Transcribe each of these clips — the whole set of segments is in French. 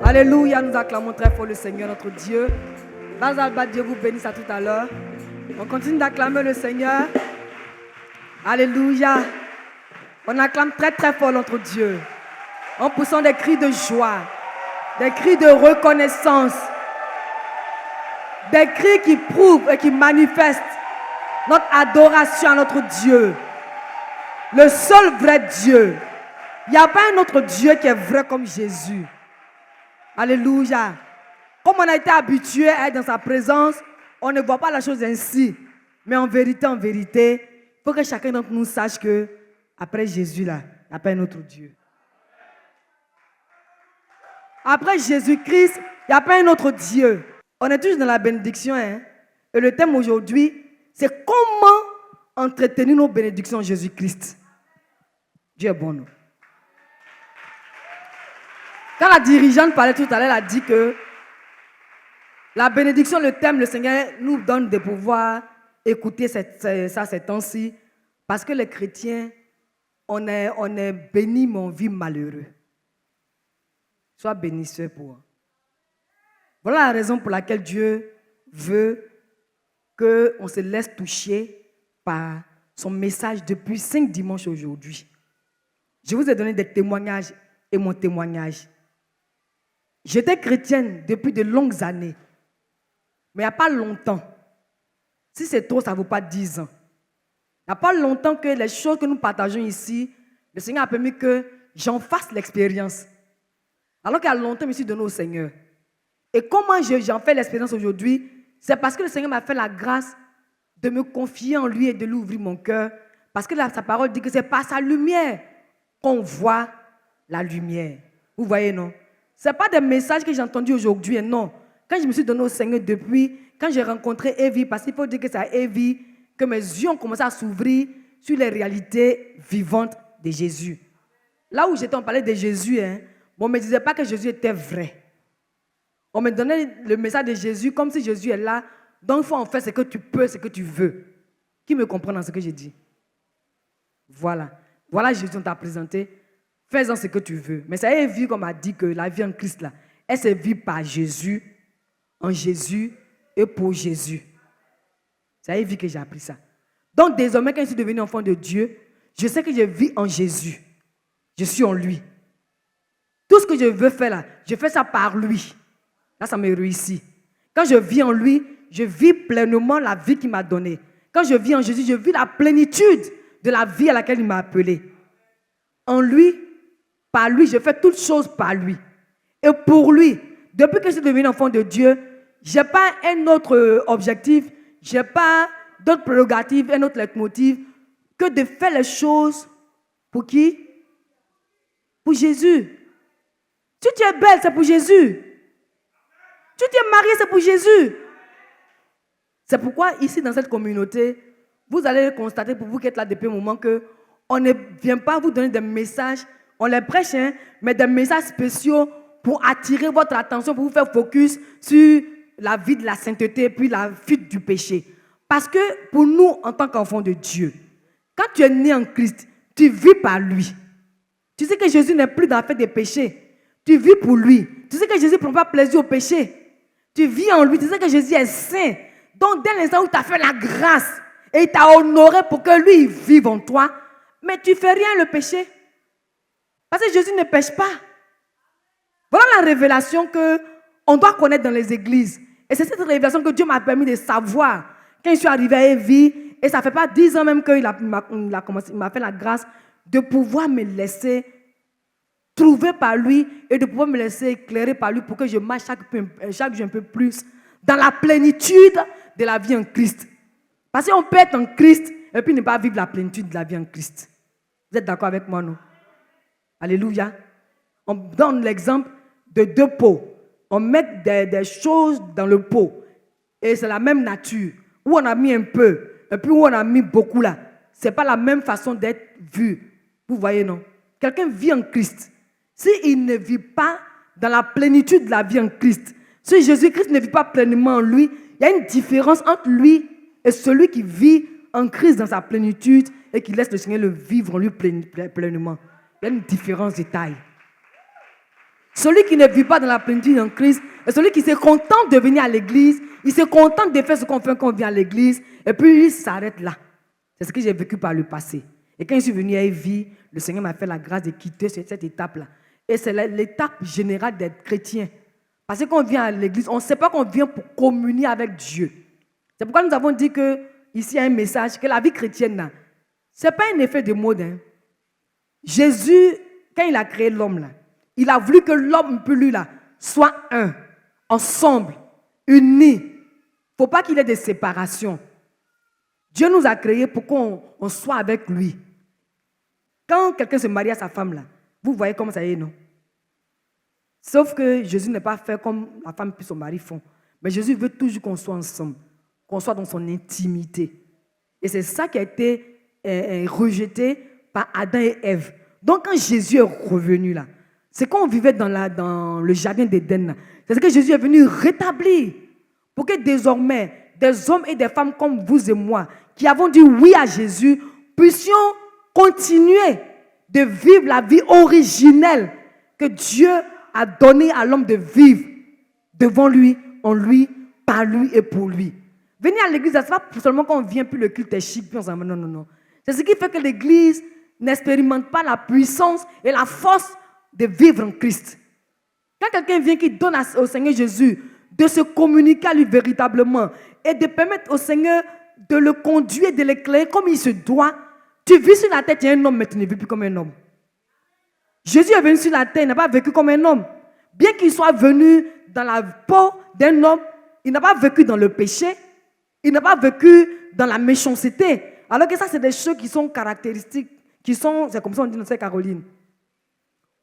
Alléluia, nous acclamons très fort le Seigneur notre Dieu. Bazalba, Dieu vous bénisse à tout à l'heure. On continue d'acclamer le Seigneur. Alléluia. On acclame très très fort notre Dieu. En poussant des cris de joie, des cris de reconnaissance, des cris qui prouvent et qui manifestent notre adoration à notre Dieu. Le seul vrai Dieu. Il n'y a pas un autre Dieu qui est vrai comme Jésus. Alléluia. Comme on a été habitué à être dans sa présence, on ne voit pas la chose ainsi. Mais en vérité, il faut que chacun d'entre nous sache que après Jésus, là, il n'y a pas un autre Dieu. Après Jésus-Christ, il n'y a pas un autre Dieu. On est toujours dans la bénédiction. Et le thème aujourd'hui, c'est comment entretenir nos bénédictions en Jésus-Christ. Dieu est bon, nous. Quand la dirigeante parlait tout à l'heure, elle a dit que la bénédiction, le thème, le Seigneur nous donne de pouvoir écouter ça ces temps-ci. Parce que les chrétiens, on est bénis, mais on vit malheureux. Sois béni, pour. Voilà la raison pour laquelle Dieu veut qu'on se laisse toucher par son message depuis 5 dimanches aujourd'hui. Je vous ai donné des témoignages et mon témoignage. J'étais chrétienne depuis de longues années. Mais il n'y a pas longtemps. Si c'est trop, ça ne vaut pas 10 ans. Il n'y a pas longtemps que les choses que nous partageons ici, le Seigneur a permis que j'en fasse l'expérience. Alors qu'il y a longtemps, je me suis donné au Seigneur. Et comment j'en fais l'expérience aujourd'hui? C'est parce que le Seigneur m'a fait la grâce de me confier en lui et de lui ouvrir mon cœur. Parce que sa parole dit que c'est par sa lumière qu'on voit la lumière. Vous voyez, non? Ce n'est pas des messages que j'ai entendus aujourd'hui, non. Quand je me suis donné au Seigneur depuis, quand j'ai rencontré Evie, parce qu'il faut dire que c'est à Evie que mes yeux ont commencé à s'ouvrir sur les réalités vivantes de Jésus. Là où j'étais, on parlait de Jésus, on ne me disait pas que Jésus était vrai. On me donnait le message de Jésus comme si Jésus est là, donc il faut en faire ce que tu peux, ce que tu veux. Qui me comprend dans ce que j'ai dit? Voilà. Voilà Jésus, on t'a présenté. Fais-en ce que tu veux. Mais ça est vu comme a dit que la vie en Christ, là, elle se vit par Jésus, en Jésus et pour Jésus. Ça est vu que j'ai appris ça. Donc désormais, quand je suis devenu enfant de Dieu, je sais que je vis en Jésus. Je suis en lui. Tout ce que je veux faire là, je fais ça par lui. Là, ça me réussit. Quand je vis en lui, je vis pleinement la vie qu'il m'a donnée. Quand je vis en Jésus, je vis la plénitude de la vie à laquelle il m'a appelé. En lui, par lui, je fais toutes choses par lui. Et pour lui, depuis que je suis devenu enfant de Dieu, je n'ai pas un autre objectif, je n'ai pas d'autres prérogatives, un autre leitmotiv que de faire les choses pour qui? Pour Jésus. Si tu es belle, c'est pour Jésus. Si tu es mariée, c'est pour Jésus. C'est pourquoi ici dans cette communauté, vous allez constater pour vous qui êtes là depuis un moment qu'on ne vient pas vous donner des messages, on les prêche, mais des messages spéciaux pour attirer votre attention, pour vous faire focus sur la vie de la sainteté puis la fuite du péché. Parce que pour nous, en tant qu'enfants de Dieu, quand tu es né en Christ, tu vis par lui. Tu sais que Jésus n'est plus dans la fête des péchés. Tu vis pour lui. Tu sais que Jésus ne prend pas plaisir au péché. Tu vis en lui. Tu sais que Jésus est saint. Donc, dès l'instant où tu as fait la grâce et il t'a honoré pour que lui vive en toi, mais tu ne fais rien le péché. Parce que Jésus ne pêche pas. Voilà la révélation qu'on doit connaître dans les églises. Et c'est cette révélation que Dieu m'a permis de savoir. Quand je suis arrivé à Evie, et ça ne fait pas 10 ans même qu'il m'a fait la grâce de pouvoir me laisser trouver par lui et de pouvoir me laisser éclairer par lui pour que je marche chaque jour un peu plus dans la plénitude de la vie en Christ. Parce qu'on peut être en Christ et puis ne pas vivre la plénitude de la vie en Christ. Vous êtes d'accord avec moi, non? Alléluia. On donne l'exemple de 2 pots. On met des choses dans le pot et c'est la même nature. Où on a mis un peu et puis où on a mis beaucoup là. Ce n'est pas la même façon d'être vu. Vous voyez, non? Quelqu'un vit en Christ. S'il ne vit pas dans la plénitude de la vie en Christ, si Jésus-Christ ne vit pas pleinement en lui, il y a une différence entre lui et celui qui vit en Christ dans sa plénitude et qui laisse le Seigneur le vivre en lui pleinement. Il y a une différence de taille. Celui qui ne vit pas dans la plénitude en Christ est celui qui se contente de venir à l'église, il se contente de faire ce qu'on fait quand on vient à l'église, et puis il s'arrête là. C'est ce que j'ai vécu par le passé. Et quand je suis venu à Evie, le Seigneur m'a fait la grâce de quitter cette étape-là. Et c'est l'étape générale d'être chrétien. Parce que quand on vient à l'église, on ne sait pas qu'on vient pour communier avec Dieu. C'est pourquoi nous avons dit que ici il y a un message, que la vie chrétienne, ce n'est pas un effet de mode. Hein. Jésus, quand il a créé l'homme, là, il a voulu que l'homme et lui là, soit un, ensemble, unis. Il ne faut pas qu'il y ait des séparations. Dieu nous a créés pour qu'on soit avec lui. Quand quelqu'un se marie à sa femme, là, vous voyez comment ça y est, non? Sauf que Jésus n'est pas fait comme la femme et son mari font. Mais Jésus veut toujours qu'on soit ensemble, qu'on soit dans son intimité. Et c'est ça qui a été rejeté par Adam et Ève. Donc quand Jésus est revenu là, c'est quand on vivait dans le jardin d'Éden. C'est ce que Jésus est venu rétablir. Pour que désormais, des hommes et des femmes comme vous et moi, qui avons dit oui à Jésus, puissions continuer de vivre la vie originelle que Dieu a donnée à l'homme de vivre devant lui, en lui, par lui et pour lui. Venir à l'église, ce n'est pas seulement quand on vient, puis le culte est chic, puis on s'en va. Non, non, non. C'est ce qui fait que l'église n'expérimente pas la puissance et la force de vivre en Christ. Quand quelqu'un vient qui donne au Seigneur Jésus de se communiquer à lui véritablement et de permettre au Seigneur de le conduire, de l'éclairer comme il se doit, tu vis sur la terre, tu es un homme, mais tu ne vis plus comme un homme. Jésus est venu sur la terre, il n'a pas vécu comme un homme. Bien qu'il soit venu dans la peau d'un homme, il n'a pas vécu dans le péché, il n'a pas vécu dans la méchanceté. Alors que ça, c'est des choses qui sont caractéristiques, c'est comme ça on dit dans cette Caroline.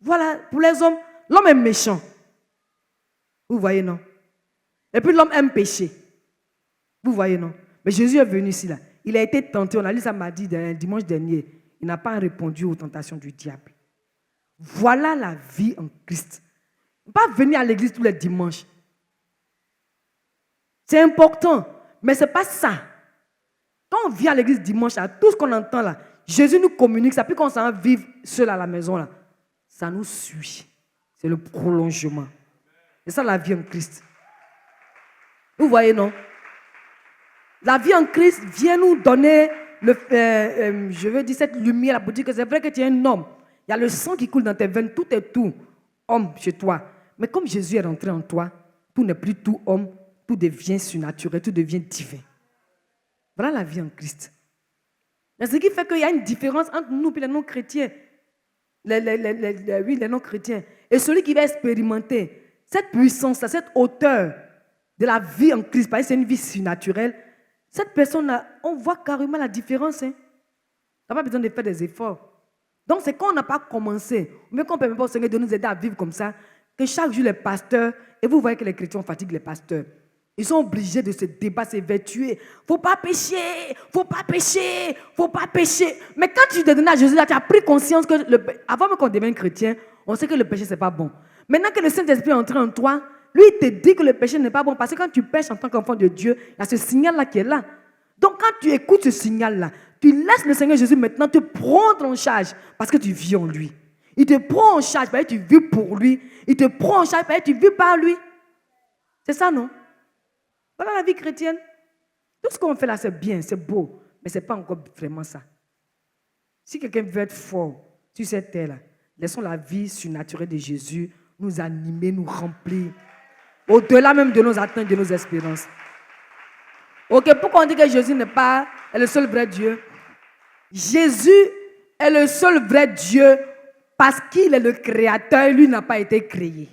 Voilà, pour les hommes, l'homme est méchant. Vous voyez, non? Et puis l'homme aime pécher. Vous voyez, non? Mais Jésus est venu ici, là. Il a été tenté, on a lu ça mardi, dimanche dernier. Il n'a pas répondu aux tentations du diable. Voilà la vie en Christ. Pas venir à l'église tous les dimanches. C'est important, mais ce n'est pas ça. Quand on vient à l'église dimanche, là, tout ce qu'on entend là, Jésus nous communique ça, puis quand on s'en va vivre seul à la maison, là, ça nous suit. C'est le prolongement. C'est ça la vie en Christ. Vous voyez, non? La vie en Christ vient nous donner, cette lumière là, pour dire que c'est vrai que tu es un homme. Il y a le sang qui coule dans tes veines, tout est tout homme chez toi. Mais comme Jésus est rentré en toi, tout n'est plus tout homme, tout devient surnaturel, tout devient divin. Voilà la vie en Christ. Et ce qui fait qu'il y a une différence entre nous et les non-chrétiens. Les non-chrétiens. Et celui qui va expérimenter cette puissance, cette hauteur de la vie en Christ, parce que c'est une vie surnaturelle, cette personne-là, on voit carrément la différence. Hein. On n'a pas besoin de faire des efforts. Donc, c'est quand on n'a pas commencé, mais qu'on ne permet pas au Seigneur de nous aider à vivre comme ça, que chaque jour les pasteurs, et vous voyez que les chrétiens fatiguent les pasteurs, ils sont obligés de se débattre, s'évertuer. Il ne faut pas pécher, il ne faut pas pécher, il ne faut pas pécher. Mais quand tu te donnes à Jésus, là, tu as pris conscience que, avant même qu'on devienne chrétien, on sait que le péché, ce n'est pas bon. Maintenant que le Saint-Esprit est entré en toi, lui, il te dit que le péché n'est pas bon. Parce que quand tu pêches en tant qu'enfant de Dieu, il y a ce signal-là qui est là. Donc, quand tu écoutes ce signal-là, tu laisses le Seigneur Jésus maintenant te prendre en charge parce que tu vis en lui. Il te prend en charge parce que tu vis pour lui. Il te prend en charge parce que tu vis par lui. C'est ça, non? Voilà la vie chrétienne. Tout ce qu'on fait là, c'est bien, c'est beau, mais ce n'est pas encore vraiment ça. Si quelqu'un veut être fort sur cette terre-là, laissons la vie surnaturelle de Jésus nous animer, nous remplir, au-delà même de nos attentes, de nos espérances. Ok, pourquoi on dit que Jésus est le seul vrai Dieu? Jésus est le seul vrai Dieu parce qu'il est le créateur, lui n'a pas été créé.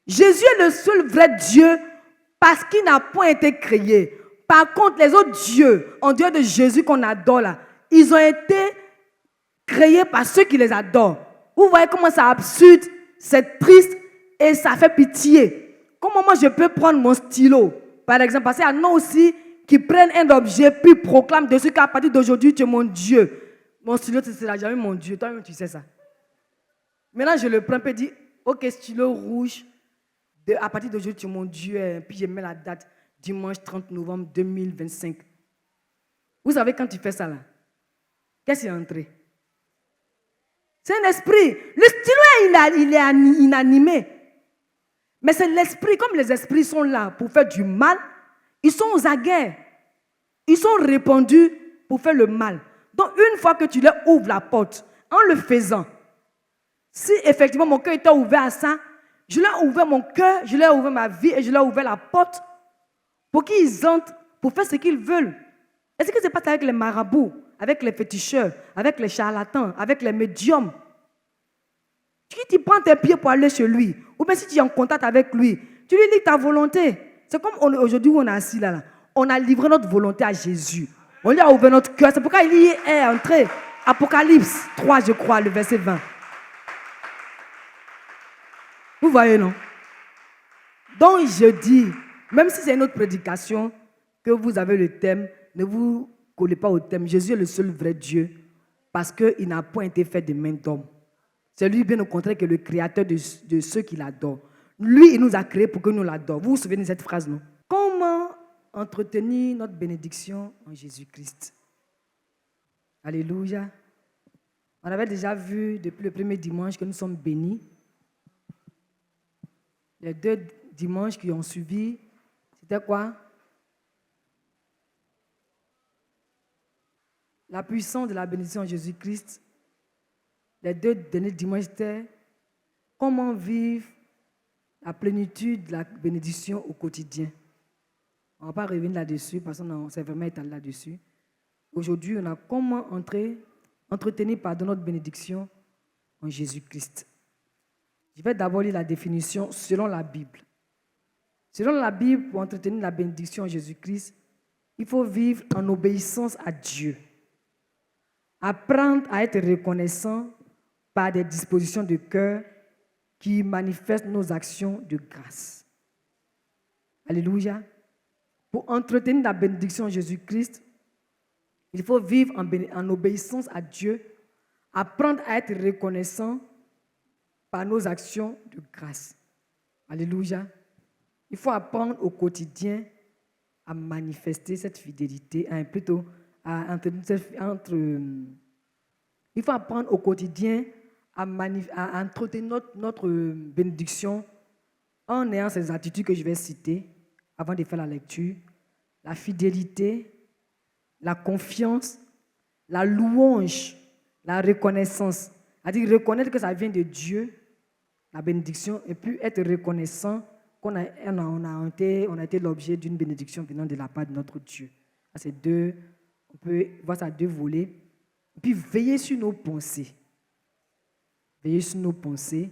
Jésus est le seul vrai Dieu parce qu'il n'a point été créé. Par contre, les autres dieux, en dehors de Jésus qu'on adore là, ils ont été créés par ceux qui les adorent. Vous voyez comment c'est absurde, c'est triste et ça fait pitié. Comment moi je peux prendre mon stylo, par exemple, parce qu'il y en a aussi qui prennent un objet puis proclament dessus qu'à partir d'aujourd'hui tu es mon Dieu. Mon stylo, ce sera jamais mon Dieu. Toi-même, tu sais ça. Maintenant, je le prends et dis, ok, stylo rouge, à partir d'aujourd'hui, tu es mon Dieu. Puis je mets la date, dimanche 30 novembre 2025. Vous savez, quand tu fais ça là, qu'est-ce qui est entré? C'est un esprit. Le stylo, il est inanimé. Mais c'est l'esprit, comme les esprits sont là pour faire du mal, ils sont aux aguets. Ils sont répandus pour faire le mal. Donc, une fois que tu leur ouvres la porte, en le faisant, si effectivement mon cœur était ouvert à ça, je leur ai ouvert mon cœur, je leur ai ouvert ma vie et je leur ai ouvert la porte pour qu'ils entrent, pour faire ce qu'ils veulent. Est-ce que c'est pas avec les marabouts, avec les féticheurs, avec les charlatans, avec les médiums? Tu prends tes pieds pour aller chez lui, ou bien si tu es en contact avec lui, tu lui dis ta volonté. C'est comme aujourd'hui où on est assis là. On a livré notre volonté à Jésus. On lui a ouvert notre cœur. C'est pourquoi il y est entré. Apocalypse 3, je crois, le verset 20. Vous voyez, non? Donc, je dis, même si c'est une autre prédication, que vous avez le thème, ne vous collez pas au thème. Jésus est le seul vrai Dieu, parce qu'il n'a point été fait de main d'homme. C'est lui, bien au contraire, qui est le créateur de ceux qui l'adorent. Lui, il nous a créés pour que nous l'adorions. Vous vous souvenez de cette phrase, non? Comment entretenir notre bénédiction en Jésus-Christ? Alléluia. On avait déjà vu depuis le premier dimanche que nous sommes bénis. Les 2 dimanches qui ont suivi, c'était quoi? La puissance de la bénédiction en Jésus-Christ. Les 2 derniers dimanches, c'était comment vivre la plénitude de la bénédiction au quotidien. On ne va pas revenir là-dessus parce qu'on s'est vraiment étalé là-dessus. Aujourd'hui, on a comment entretenir notre bénédiction en Jésus-Christ. Je vais d'abord lire la définition selon la Bible. Selon la Bible, pour entretenir la bénédiction en Jésus-Christ, il faut vivre en obéissance à Dieu. Apprendre à être reconnaissant par des dispositions de cœur qui manifestent nos actions de grâce. Alléluia. Pour entretenir la bénédiction en Jésus-Christ, il faut vivre en obéissance à Dieu, apprendre à être reconnaissant par nos actions de grâce. Alléluia. Il faut apprendre au quotidien à manifester cette fidélité, il faut apprendre au quotidien à entretenir notre bénédiction en ayant ces attitudes que je vais citer avant de faire la lecture. La fidélité, la confiance, la louange, la reconnaissance. C'est-à-dire reconnaître que ça vient de Dieu, la bénédiction, et puis être reconnaissant qu'on a été l'objet d'une bénédiction venant de la part de notre Dieu. On peut voir ça à 2 volets. Et puis veiller sur nos pensées. Veiller sur nos pensées.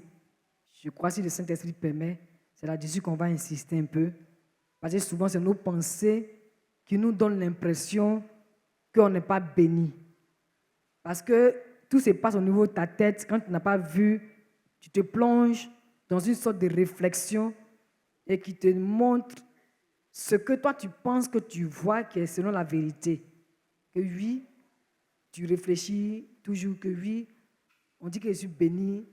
Je crois que si le Saint-Esprit permet, c'est là-dessus qu'on va insister un peu. Parce que souvent, c'est nos pensées qui nous donnent l'impression qu'on n'est pas béni. Parce que tout se passe au niveau de ta tête. Quand tu n'as pas vu, tu te plonges dans une sorte de réflexion et qui te montre ce que toi tu penses que tu vois qui est selon la vérité. Que oui, tu réfléchis toujours que oui, on dit que je suis béni,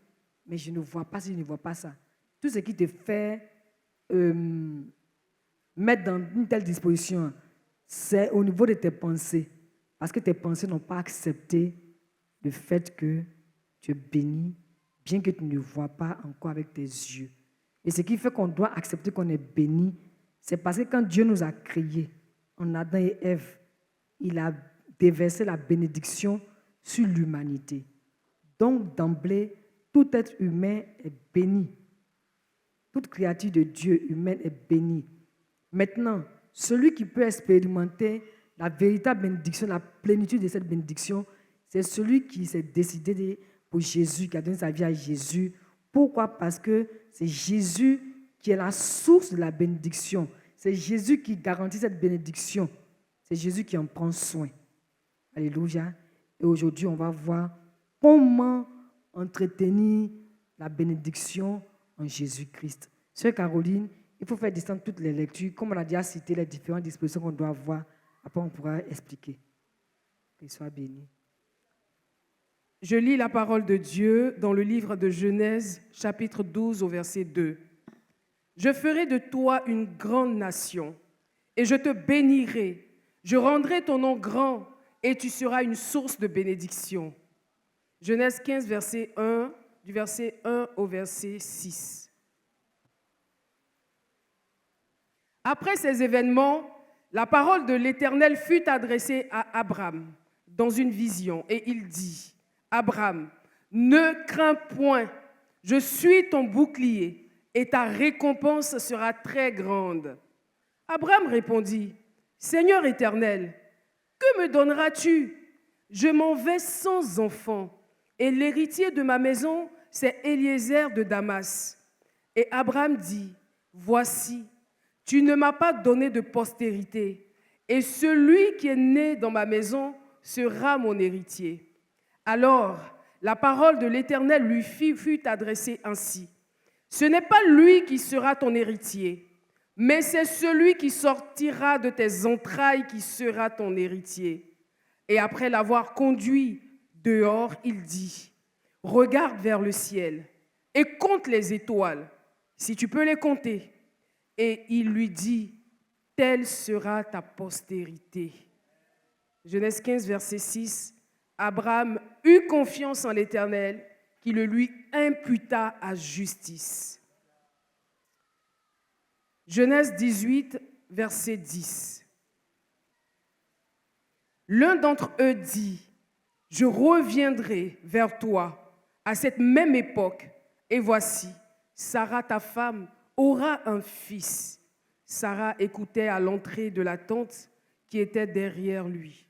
mais je ne vois pas si je ne vois pas ça. Tout ce qui te fait mettre dans une telle disposition, c'est au niveau de tes pensées. Parce que tes pensées n'ont pas accepté le fait que tu es béni, bien que tu ne vois pas encore avec tes yeux. Et ce qui fait qu'on doit accepter qu'on est béni, c'est parce que quand Dieu nous a créés, en Adam et Ève, il a déversé la bénédiction sur l'humanité. Donc, d'emblée, tout être humain est béni. Toute créature de Dieu humaine est bénie. Maintenant, celui qui peut expérimenter la véritable bénédiction, la plénitude de cette bénédiction, c'est celui qui s'est décidé pour Jésus, qui a donné sa vie à Jésus. Pourquoi? Parce que c'est Jésus qui est la source de la bénédiction. C'est Jésus qui garantit cette bénédiction. C'est Jésus qui en prend soin. Alléluia. Et aujourd'hui, on va voir comment entretenir la bénédiction en Jésus-Christ. Sœur Caroline, il faut faire descendre toutes les lectures. Comme on a déjà cité les différentes dispositions qu'on doit avoir, après on pourra expliquer. Qu'il soit béni. Je lis la parole de Dieu dans le livre de Genèse, chapitre 12, au verset 2. Je ferai de toi une grande nation, et je te bénirai. Je rendrai ton nom grand, et tu seras une source de bénédiction. Genèse 15, verset 1, du verset 1 au verset 6. Après ces événements, la parole de l'Éternel fut adressée à Abraham dans une vision, et il dit, « Abraham, ne crains point, je suis ton bouclier, et ta récompense sera très grande. » Abraham répondit, « Seigneur Éternel, que me donneras-tu? Je m'en vais sans enfant, et l'héritier de ma maison, c'est Eliezer de Damas. » Et Abraham dit, « Voici, tu ne m'as pas donné de postérité, et celui qui est né dans ma maison sera mon héritier. » Alors, la parole de l'Éternel lui fut adressée ainsi. « Ce n'est pas lui qui sera ton héritier, mais c'est celui qui sortira de tes entrailles qui sera ton héritier. » Et après l'avoir conduit dehors, il dit, « Regarde vers le ciel et compte les étoiles, si tu peux les compter. » Et il lui dit, « Telle sera ta postérité. » Genèse 15, verset 6. Abraham eut confiance en l'Éternel, qui le lui imputa à justice. Genèse 18, verset 10. L'un d'entre eux dit, « Je reviendrai vers toi à cette même époque, et voici, Sarah ta femme aura un fils. » Sarah écoutait à l'entrée de la tente qui était derrière lui.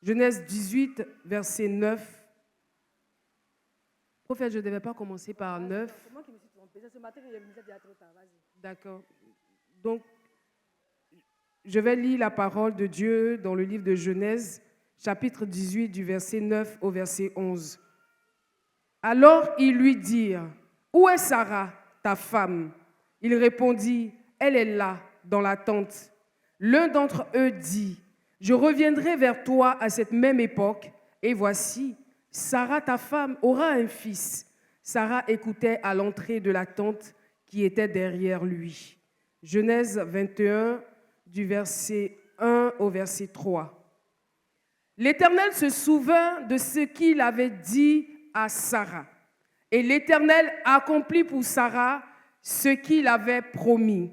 Genèse 18, verset 9. Prophète, je ne devais pas commencer par 9. C'est moi qui me suis trompée. Ce matin, il me dit trop tard. Vas-y. D'accord. Donc, je vais lire la parole de Dieu dans le livre de Genèse, chapitre 18, du verset 9 au verset 11. Alors ils lui dirent, « Où est Sarah, ta femme ?» Il répondit, « Elle est là, dans la tente. » L'un d'entre eux dit, « Je reviendrai vers toi à cette même époque, et voici, Sarah, ta femme, aura un fils. » Sarah écoutait à l'entrée de la tente qui était derrière lui. Genèse 21, du verset 1 au verset 3. L'Éternel se souvint de ce qu'il avait dit à Sarah. Et l'Éternel accomplit pour Sarah ce qu'il avait promis.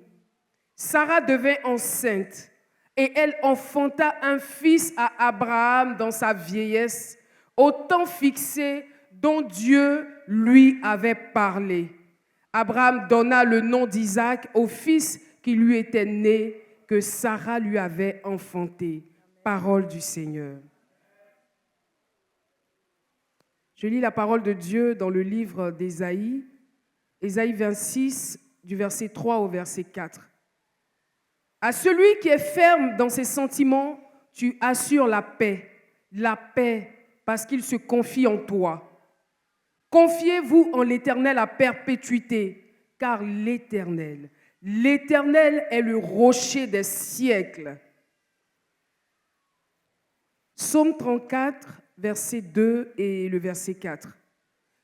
Sarah devint enceinte et elle enfanta un fils à Abraham dans sa vieillesse, au temps fixé dont Dieu lui avait parlé. Abraham donna le nom d'Isaac au fils qui lui était né, que Sarah lui avait enfanté. Parole du Seigneur. Je lis la parole de Dieu dans le livre d'Ésaïe, Ésaïe 26, du verset 3 au verset 4. À celui qui est ferme dans ses sentiments, tu assures la paix, parce qu'il se confie en toi. Confiez-vous en l'Éternel à perpétuité, car l'Éternel est le rocher des siècles. Psaume 34, verset 2 et le verset 4.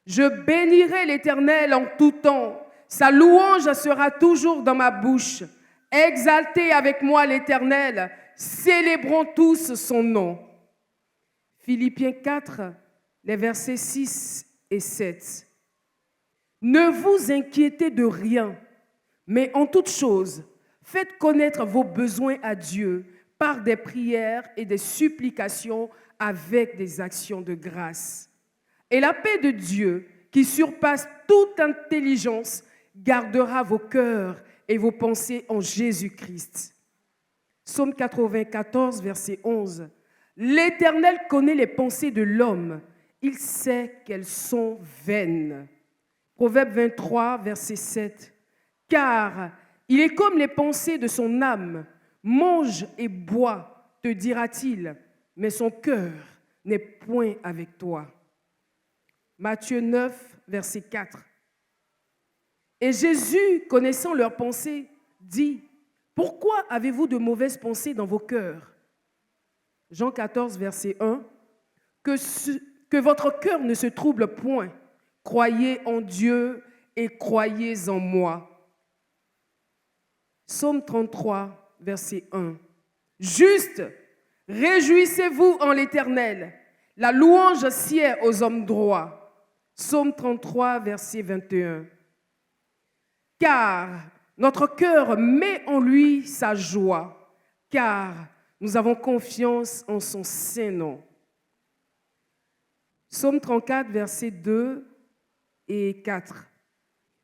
Je bénirai l'Éternel en tout temps. Sa louange sera toujours dans ma bouche. Exaltez avec moi l'Éternel. Célébrons tous son nom. Philippiens 4, les versets 6 et 7. Ne vous inquiétez de rien, mais en toute chose, faites connaître vos besoins à Dieu par des prières et des supplications avec des actions de grâce. Et la paix de Dieu, qui surpasse toute intelligence, gardera vos cœurs et vos pensées en Jésus-Christ. Psaume 94, verset 11. L'Éternel connaît les pensées de l'homme. Il sait qu'elles sont vaines. Proverbe 23, verset 7. Car il est comme les pensées de son âme. Mange et bois, te dira-t-il, mais son cœur n'est point avec toi. Matthieu 9, verset 4. Et Jésus, connaissant leurs pensées, dit, « Pourquoi avez-vous de mauvaises pensées dans vos cœurs ?» Jean 14, verset 1. que votre cœur ne se trouble point. Croyez en Dieu et croyez en moi. Psaume 33, verset 1. Juste, réjouissez-vous en l'Éternel. La louange sied aux hommes droits. Psaume 33, verset 21. Car notre cœur met en lui sa joie, car nous avons confiance en son saint nom. Psaume 34, versets 2 et 4.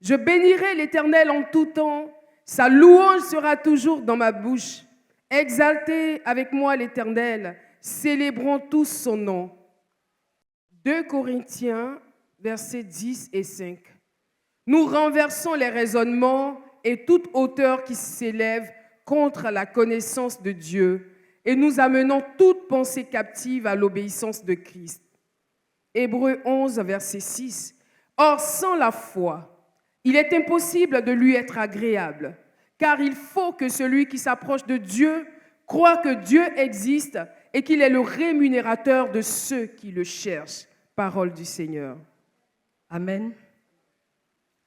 Je bénirai l'Éternel en tout temps, sa louange sera toujours dans ma bouche. Exaltez avec moi l'Éternel, célébrons tous son nom. 2 Corinthiens, versets 10 et 5. Nous renversons les raisonnements et toute hauteur qui s'élève contre la connaissance de Dieu et nous amenons toute pensée captive à l'obéissance de Christ. Hébreux 11, verset 6. Or, sans la foi, il est impossible de lui être agréable, car il faut que celui qui s'approche de Dieu croit que Dieu existe et qu'il est le rémunérateur de ceux qui le cherchent. Parole du Seigneur. Amen.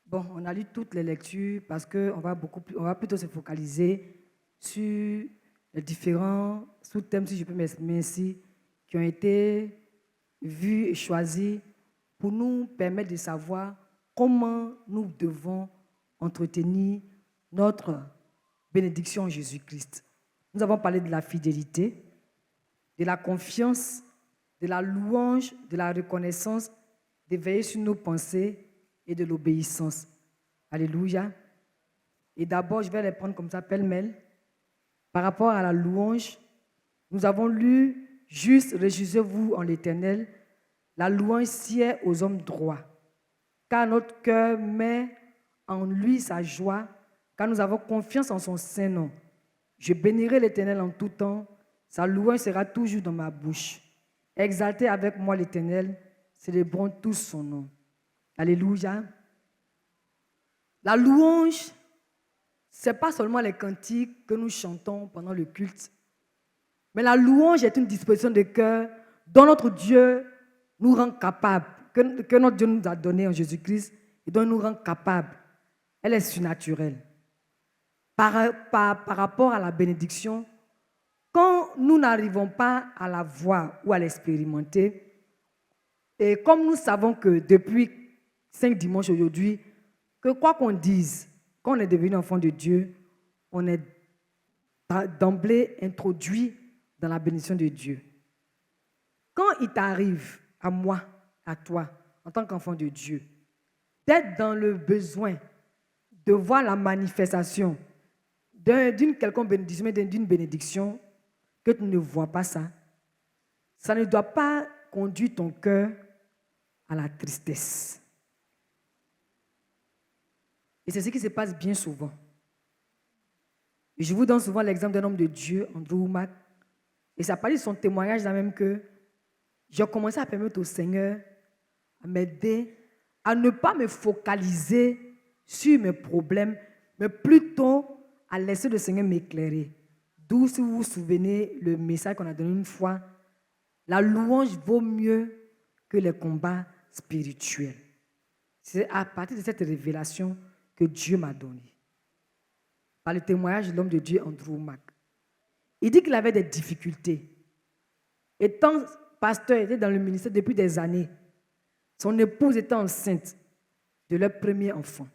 Bon, on a lu toutes les lectures parce qu'on va plutôt se focaliser sur les différents sous-thèmes, si je peux m'exprimer ainsi, qui ont été vus et choisis pour nous permettre de savoir comment nous devons entretenir notre bénédiction en Jésus-Christ. Nous avons parlé de la fidélité, de la confiance, de la louange, de la reconnaissance, de veiller sur nos pensées et de l'obéissance. Alléluia. Et d'abord, je vais les prendre comme ça, pêle-mêle. Par rapport à la louange, nous avons lu « Juste, réjouissez-vous en l'Éternel, la louange sied aux hommes droits, car notre cœur met en lui sa joie, car nous avons confiance en son saint nom. Je bénirai l'Éternel en tout temps, sa louange sera toujours dans ma bouche. Exaltez avec moi l'Éternel, célébrons tous son nom. » Alléluia. La louange, ce n'est pas seulement les cantiques que nous chantons pendant le culte, mais la louange est une disposition de cœur dont notre Dieu nous rend capable, que notre Dieu nous a donné en Jésus-Christ et dont il nous rend capable. Elle est surnaturelle. Par rapport à la bénédiction, quand nous n'arrivons pas à la voir ou à l'expérimenter, et comme nous savons que depuis 5 dimanches aujourd'hui, que quoi qu'on dise, quand on est devenu enfant de Dieu, on est d'emblée introduit dans la bénédiction de Dieu. Quand il t'arrive, à moi, à toi, en tant qu'enfant de Dieu, d'être dans le besoin de voir la manifestation d'une quelconque bénédiction, d'une bénédiction, que tu ne vois pas ça, ça ne doit pas conduire ton cœur à la tristesse. Et c'est ce qui se passe bien souvent. Et je vous donne souvent l'exemple d'un homme de Dieu, Andrew Wommack, et ça parle de son témoignage là même que j'ai commencé à permettre au Seigneur à m'aider à ne pas me focaliser sur mes problèmes, mais plutôt à laisser le Seigneur m'éclairer. D'où, si vous vous souvenez, le message qu'on a donné une fois, la louange vaut mieux que les combats spirituels. C'est à partir de cette révélation que Dieu m'a donnée. Par le témoignage de l'homme de Dieu, Andrew Wommack. Il dit qu'il avait des difficultés. Étant pasteur, il était dans le ministère depuis des années. Son épouse était enceinte de leur premier enfant.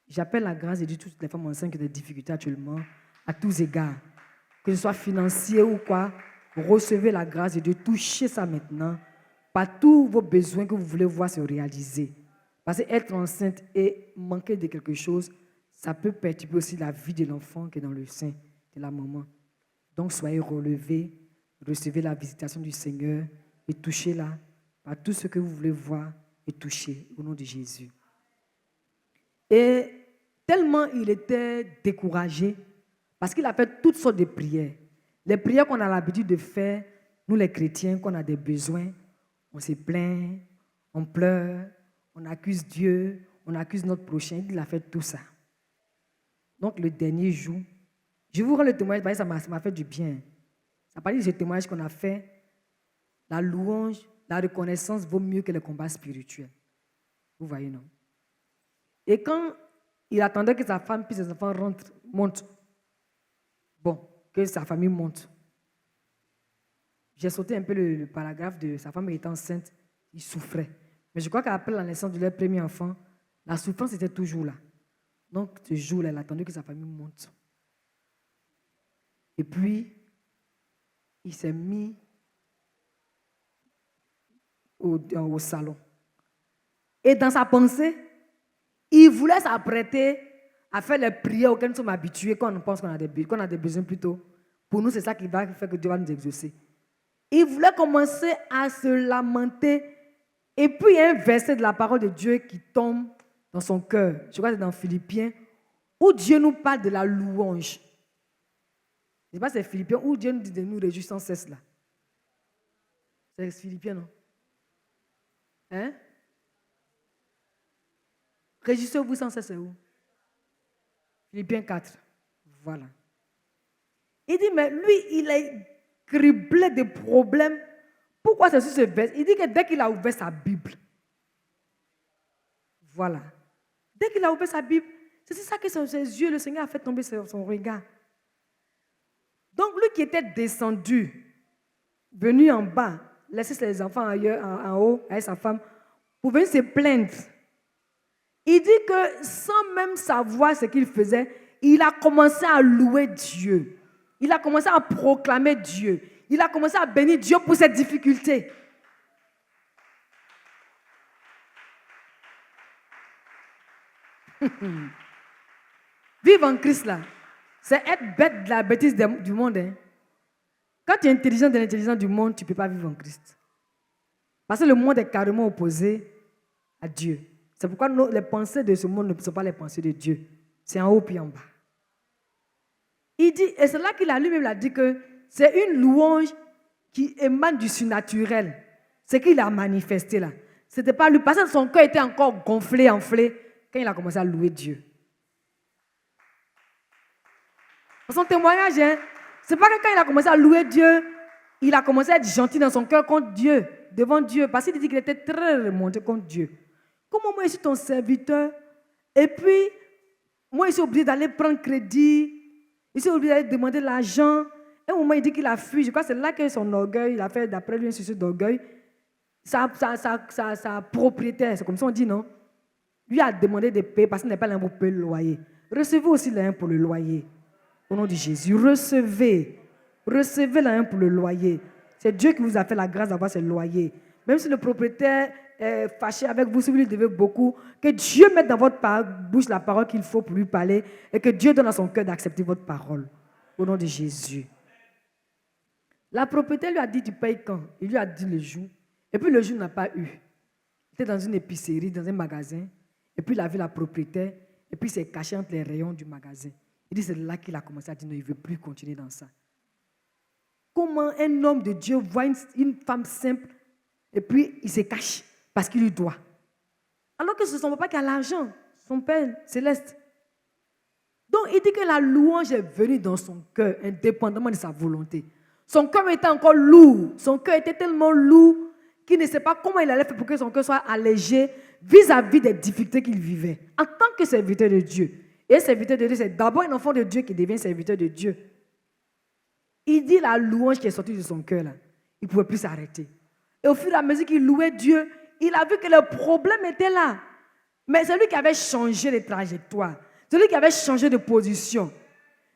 J'appelle la grâce de Dieu toutes les femmes enceintes qui ont des difficultés actuellement, à tous égards. Que ce soit financier ou quoi, recevez la grâce de Dieu, touchez ça maintenant, par tous vos besoins que vous voulez voir se réaliser. Parce qu'être enceinte et manquer de quelque chose, ça peut perturber aussi la vie de l'enfant qui est dans le sein de la maman. Donc soyez relevés, recevez la visitation du Seigneur et touchez-la par tout ce que vous voulez voir et toucher au nom de Jésus. Et tellement il était découragé, parce qu'il a fait toutes sortes de prières. Les prières qu'on a l'habitude de faire, nous les chrétiens, qu'on a des besoins, on se plaint, on pleure, on accuse Dieu, on accuse notre prochain. Il a fait tout ça. Donc le dernier jour, je vous rends le témoignage parce que ça m'a fait du bien. Ça parle de ce témoignage qu'on a fait. la louange, la reconnaissance vaut mieux que les combats spirituels. Vous voyez, non? Et quand il attendait que sa femme puis ses enfants montent, bon, que sa famille monte. J'ai sauté un peu le paragraphe de sa femme étant enceinte, il souffrait. Mais je crois qu'après la naissance de leur premier enfant, la souffrance était toujours là. Donc, ce jour-là, il attendait que sa famille monte. Et puis, il s'est mis au salon. Et dans sa pensée, il voulait s'apprêter à faire les prières auxquelles nous sommes habitués quand on pense qu'on a des besoins plutôt. Pour nous, c'est ça qui va faire que Dieu va nous exaucer. Il voulait commencer à se lamenter. Et puis, il y a un verset de la parole de Dieu qui tombe dans son cœur. Je crois que c'est dans Philippiens, où Dieu nous parle de la louange. Je ne sais pas si c'est Philippiens, où Dieu nous dit de nous réjouir sans cesse là. C'est Philippiens, non? Hein? Réjouissez-vous sans cesse, c'est où? Philippiens 4. Voilà. Il dit, mais lui, il est criblé de problèmes. Pourquoi c'est sur ce verset? Il dit que dès qu'il a ouvert sa Bible, voilà. Dès qu'il a ouvert sa Bible, c'est ça que ses yeux, le Seigneur a fait tomber son regard. Donc, lui qui était descendu, venu en bas, laisser ses enfants ailleurs, en haut, avec sa femme, pour venir se plaindre. Il dit que sans même savoir ce qu'il faisait, il a commencé à louer Dieu. Il a commencé à proclamer Dieu. Il a commencé à bénir Dieu pour cette difficulté. Vivre en Christ, là, c'est être bête de la bêtise du monde. Hein. Quand tu es intelligent de l'intelligence du monde, tu ne peux pas vivre en Christ. Parce que le monde est carrément opposé à Dieu. C'est pourquoi les pensées de ce monde ne sont pas les pensées de Dieu. C'est en haut puis en bas. Il dit, et c'est là qu'il a lui-même dit que c'est une louange qui émane du surnaturel. C'est qu'il a manifesté là. C'était pas lui, parce que son cœur était encore gonflé, enflé, quand il a commencé à louer Dieu. Son témoignage, hein, c'est pas que quand il a commencé à louer Dieu, il a commencé à être gentil dans son cœur contre Dieu, devant Dieu, parce qu'il dit qu'il était très remonté contre Dieu. Comment moi je suis ton serviteur, et puis moi je suis obligé d'aller prendre crédit, je suis obligé d'aller demander l'argent. Et au moment où il dit qu'il a fui, je crois que c'est là que son orgueil, il a fait d'après lui un suicide d'orgueil, sa propriétaire, c'est comme ça on dit, non? Lui a demandé de payer parce qu'il n'est pas là pour payer le loyer. Recevez aussi l'argent pour le loyer. Au nom de Jésus, recevez l'argent pour le loyer. C'est Dieu qui vous a fait la grâce d'avoir ce loyer. Même si le propriétaire est fâché avec vous, si vous lui devez beaucoup, que Dieu mette dans votre bouche la parole qu'il faut pour lui parler et que Dieu donne à son cœur d'accepter votre parole. Au nom de Jésus. La propriétaire lui a dit, tu payes quand? Il lui a dit le jour. Et puis le jour n'a pas eu. Il était dans une épicerie, dans un magasin. Et puis il a vu la propriétaire. Et puis il s'est caché entre les rayons du magasin. Il dit, c'est là qu'il a commencé à dire, non, il ne veut plus continuer dans ça. Comment un homme de Dieu voit une femme simple et puis il se cache parce qu'il lui doit. Alors que ce n'est son papa qui a l'argent, son Père céleste. Donc il dit que la louange est venue dans son cœur, indépendamment de sa volonté. Son cœur était encore lourd. Son cœur était tellement lourd qu'il ne sait pas comment il allait faire pour que son cœur soit allégé vis-à-vis des difficultés qu'il vivait. En tant que serviteur de Dieu. Et serviteur de Dieu, c'est d'abord un enfant de Dieu qui devient serviteur de Dieu. Il dit la louange qui est sortie de son cœur, là, il ne pouvait plus s'arrêter. Et au fur et à mesure qu'il louait Dieu, il a vu que le problème était là. Mais c'est lui qui avait changé de trajectoire. C'est lui qui avait changé de position.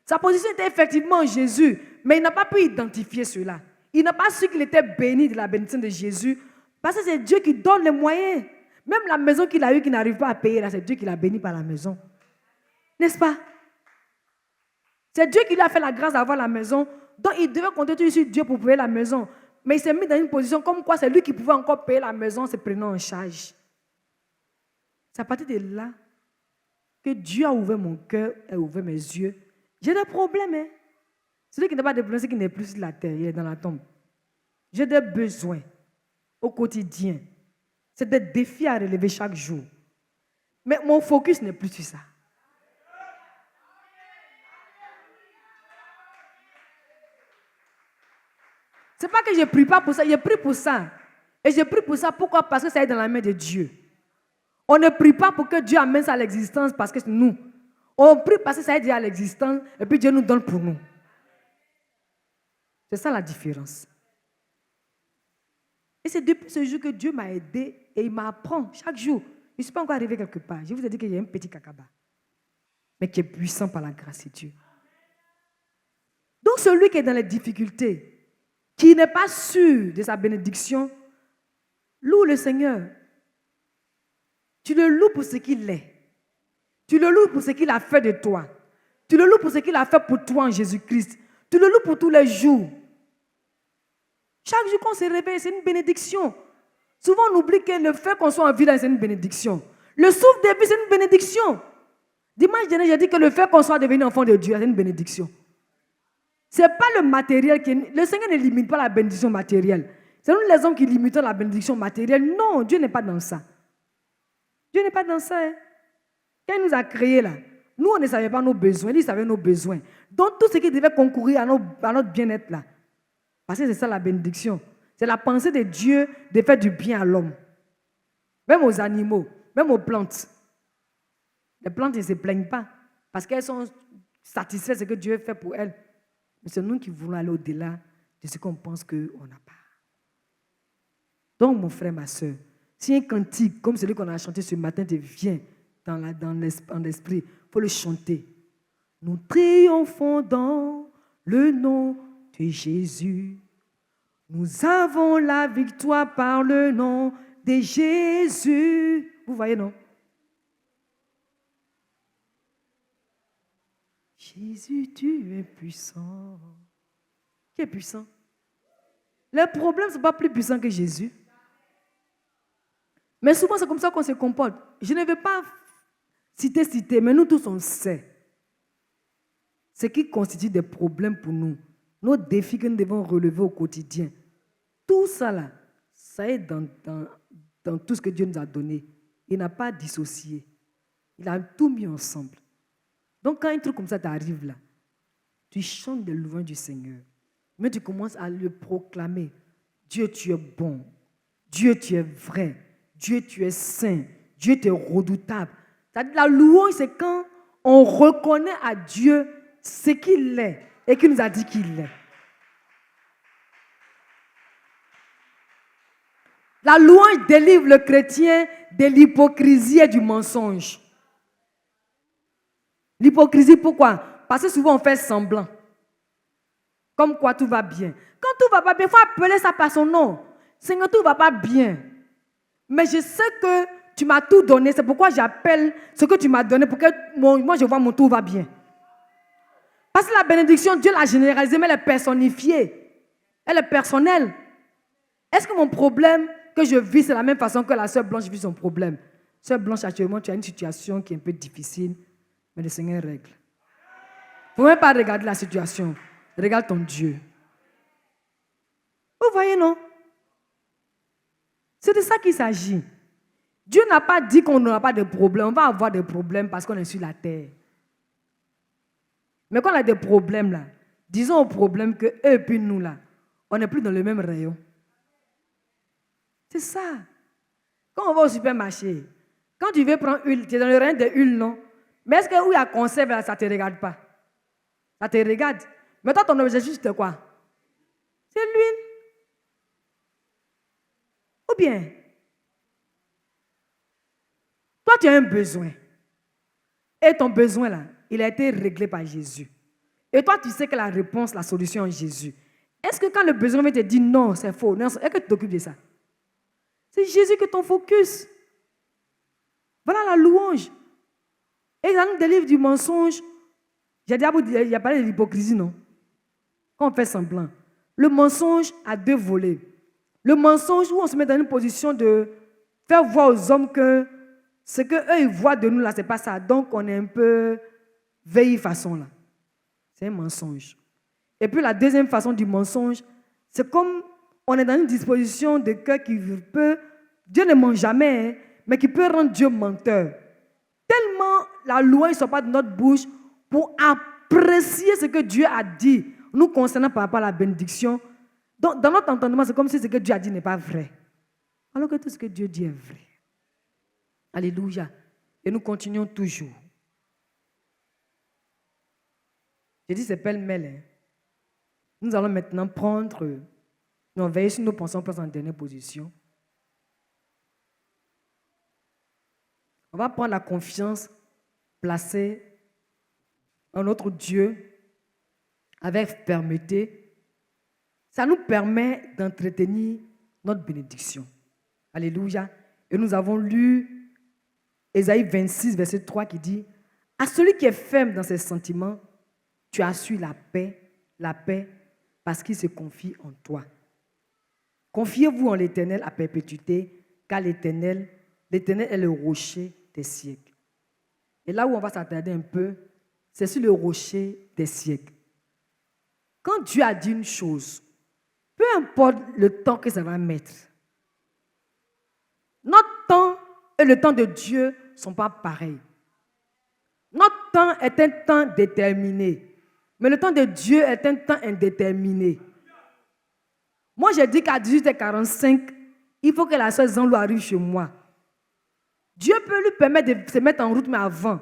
Sa position était effectivement en Jésus, mais il n'a pas pu identifier cela. Il n'a pas su qu'il était béni de la bénédiction de Jésus, parce que c'est Dieu qui donne les moyens. Même la maison qu'il a eue, qu'il n'arrive pas à payer, là, c'est Dieu qui l'a béni par la maison. N'est-ce pas? C'est Dieu qui lui a fait la grâce d'avoir la maison. Donc il devait compter sur Dieu pour payer la maison. Mais il s'est mis dans une position comme quoi c'est lui qui pouvait encore payer la maison en se prenant en charge. C'est à partir de là que Dieu a ouvert mon cœur et ouvert mes yeux. J'ai des problèmes. Hein? Celui qui n'a pas de problème, c'est qu'il n'est plus sur la terre, il est dans la tombe. J'ai des besoins au quotidien. C'est des défis à relever chaque jour. Mais mon focus n'est plus sur ça. Ce n'est pas que je ne prie pas pour ça, je prie pour ça. Et je prie pour ça, pourquoi? Parce que ça est dans la main de Dieu. On ne prie pas pour que Dieu amène ça à l'existence parce que c'est nous. On prie parce que ça est déjà à l'existence et puis Dieu nous donne pour nous. C'est ça la différence. Et c'est depuis ce jour que Dieu m'a aidé et il m'apprend chaque jour. Je ne suis pas encore arrivé quelque part. Je vous ai dit qu'il y a un petit cacaba, mais qui est puissant par la grâce de Dieu. Donc celui qui est dans les difficultés, qui n'est pas sûr de sa bénédiction, loue le Seigneur. Tu le loues pour ce qu'il est. Tu le loues pour ce qu'il a fait de toi. Tu le loues pour ce qu'il a fait pour toi en Jésus-Christ. Tu le loues pour tous les jours. Chaque jour qu'on se réveille, c'est une bénédiction. Souvent, on oublie que le fait qu'on soit en vie, c'est une bénédiction. Le souffle de vie, c'est une bénédiction. Dimanche dernier, j'ai dit que le fait qu'on soit devenu enfant de Dieu, c'est une bénédiction. Ce n'est pas le matériel qui... Le Seigneur ne limite pas la bénédiction matérielle. C'est nous les hommes qui limitons la bénédiction matérielle. Non, Dieu n'est pas dans ça. Dieu n'est pas dans ça. Hein. Quand il nous a créés là, nous, on ne savait pas nos besoins. Lui, il savait nos besoins. Donc, tout ce qui devait concourir à notre bien-être là. Parce que c'est ça la bénédiction. C'est la pensée de Dieu de faire du bien à l'homme. Même aux animaux, même aux plantes. Les plantes ne se plaignent pas parce qu'elles sont satisfaites de ce que Dieu fait pour elles. Mais c'est nous qui voulons aller au-delà de ce qu'on pense qu'on n'a pas. Donc, mon frère, ma soeur, si un cantique comme celui qu'on a chanté ce matin te vient dans l'esprit, il faut le chanter. Nous triomphons dans le nom de Jésus. Nous avons la victoire par le nom de Jésus. Vous voyez, non? Jésus, tu es puissant. Qui est puissant? Les problèmes ne sont pas plus puissants que Jésus. Mais souvent, c'est comme ça qu'on se comporte. Je ne vais pas citer, mais nous tous, on sait ce qui constitue des problèmes pour nous. Nos défis que nous devons relever au quotidien. Tout ça, là, ça est dans tout ce que Dieu nous a donné. Il n'a pas dissocié. Il a tout mis ensemble. Donc, quand un truc comme ça t'arrive là, tu chantes des louanges du Seigneur. Mais tu commences à le proclamer. Dieu, tu es bon. Dieu, tu es vrai. Dieu, tu es saint. Dieu, tu es redoutable. La louange, c'est quand on reconnaît à Dieu ce qu'il est et qu'il nous a dit qu'il est. La louange délivre le chrétien de l'hypocrisie et du mensonge. L'hypocrisie, pourquoi? Parce que souvent on fait semblant. Comme quoi tout va bien. Quand tout va pas bien, il faut appeler ça par son nom. Seigneur, tout va pas bien. Mais je sais que tu m'as tout donné. C'est pourquoi j'appelle ce que tu m'as donné pour que moi je vois mon tout va bien. Parce que la bénédiction, Dieu l'a généralisée, mais elle est personnifiée. Elle est personnelle. Est-ce que mon problème que je vis, c'est la même façon que la sœur Blanche vit son problème? Sœur Blanche, actuellement, tu as une situation qui est un peu difficile, mais le Seigneur règle. Il ne faut même pas regarder la situation. Regarde ton Dieu. Vous voyez, non? C'est de ça qu'il s'agit. Dieu n'a pas dit qu'on n'aura pas de problème. On va avoir des problèmes parce qu'on est sur la terre. Mais quand on a des problèmes, là, disons aux problèmes que eux et puis nous, là, on n'est plus dans le même rayon. C'est ça. Quand on va au supermarché, quand tu veux prendre huile, tu es dans le rayon de huile, non? Mais est-ce que où il y a conserve, là, ça ne te regarde pas? Ça te regarde. Mais toi, ton objectif, c'est quoi? C'est l'huile. Ou bien, toi, tu as un besoin. Et ton besoin, là, il a été réglé par Jésus. Et toi, tu sais que la réponse, la solution est Jésus. Est-ce que quand le besoin vient te dire non, c'est faux, non, est-ce que tu t'occupes de ça? C'est Jésus qui est ton focus. Voilà la louange. Et il nous délivre du mensonge. J'ai déjà il y a parlé de l'hypocrisie, non? Quand on fait semblant. Le mensonge a deux volets. Le mensonge où on se met dans une position de faire voir aux hommes que ce qu'eux ils voient de nous là, ce n'est pas ça. Donc on est un peu veille façon là. C'est un mensonge. Et puis la deuxième façon du mensonge, c'est comme on est dans une disposition de cœur qui peut, Dieu ne ment jamais, hein, mais qui peut rendre Dieu menteur. Tellement la loi ne sort pas de notre bouche pour apprécier ce que Dieu a dit nous concernant par rapport à la bénédiction. Donc, dans notre entendement, c'est comme si ce que Dieu a dit n'est pas vrai. Alors que tout ce que Dieu dit est vrai. Alléluia. Et nous continuons toujours. J'ai dit c'est pêle-mêle. Hein. Nous allons maintenant prendre, nous veiller sur nos pensées, on place en dernière position. On va prendre la confiance placée en notre Dieu avec fermeté. Ça nous permet d'entretenir notre bénédiction. Alléluia. Et nous avons lu Ésaïe 26, verset 3 qui dit « À celui qui est ferme dans ses sentiments, tu as su la paix, parce qu'il se confie en toi. Confiez-vous en l'Éternel à perpétuité, car l'Éternel est le rocher des siècles. » Et là où on va s'attarder un peu, c'est sur le rocher des siècles. Quand Dieu a dit une chose, peu importe le temps que ça va mettre, notre temps et le temps de Dieu ne sont pas pareils. Notre temps est un temps déterminé, mais le temps de Dieu est un temps indéterminé. Moi, j'ai dit qu'à 18h45, il faut que la sœur Zanlou arrive chez moi. Dieu peut lui permettre de se mettre en route, mais avant.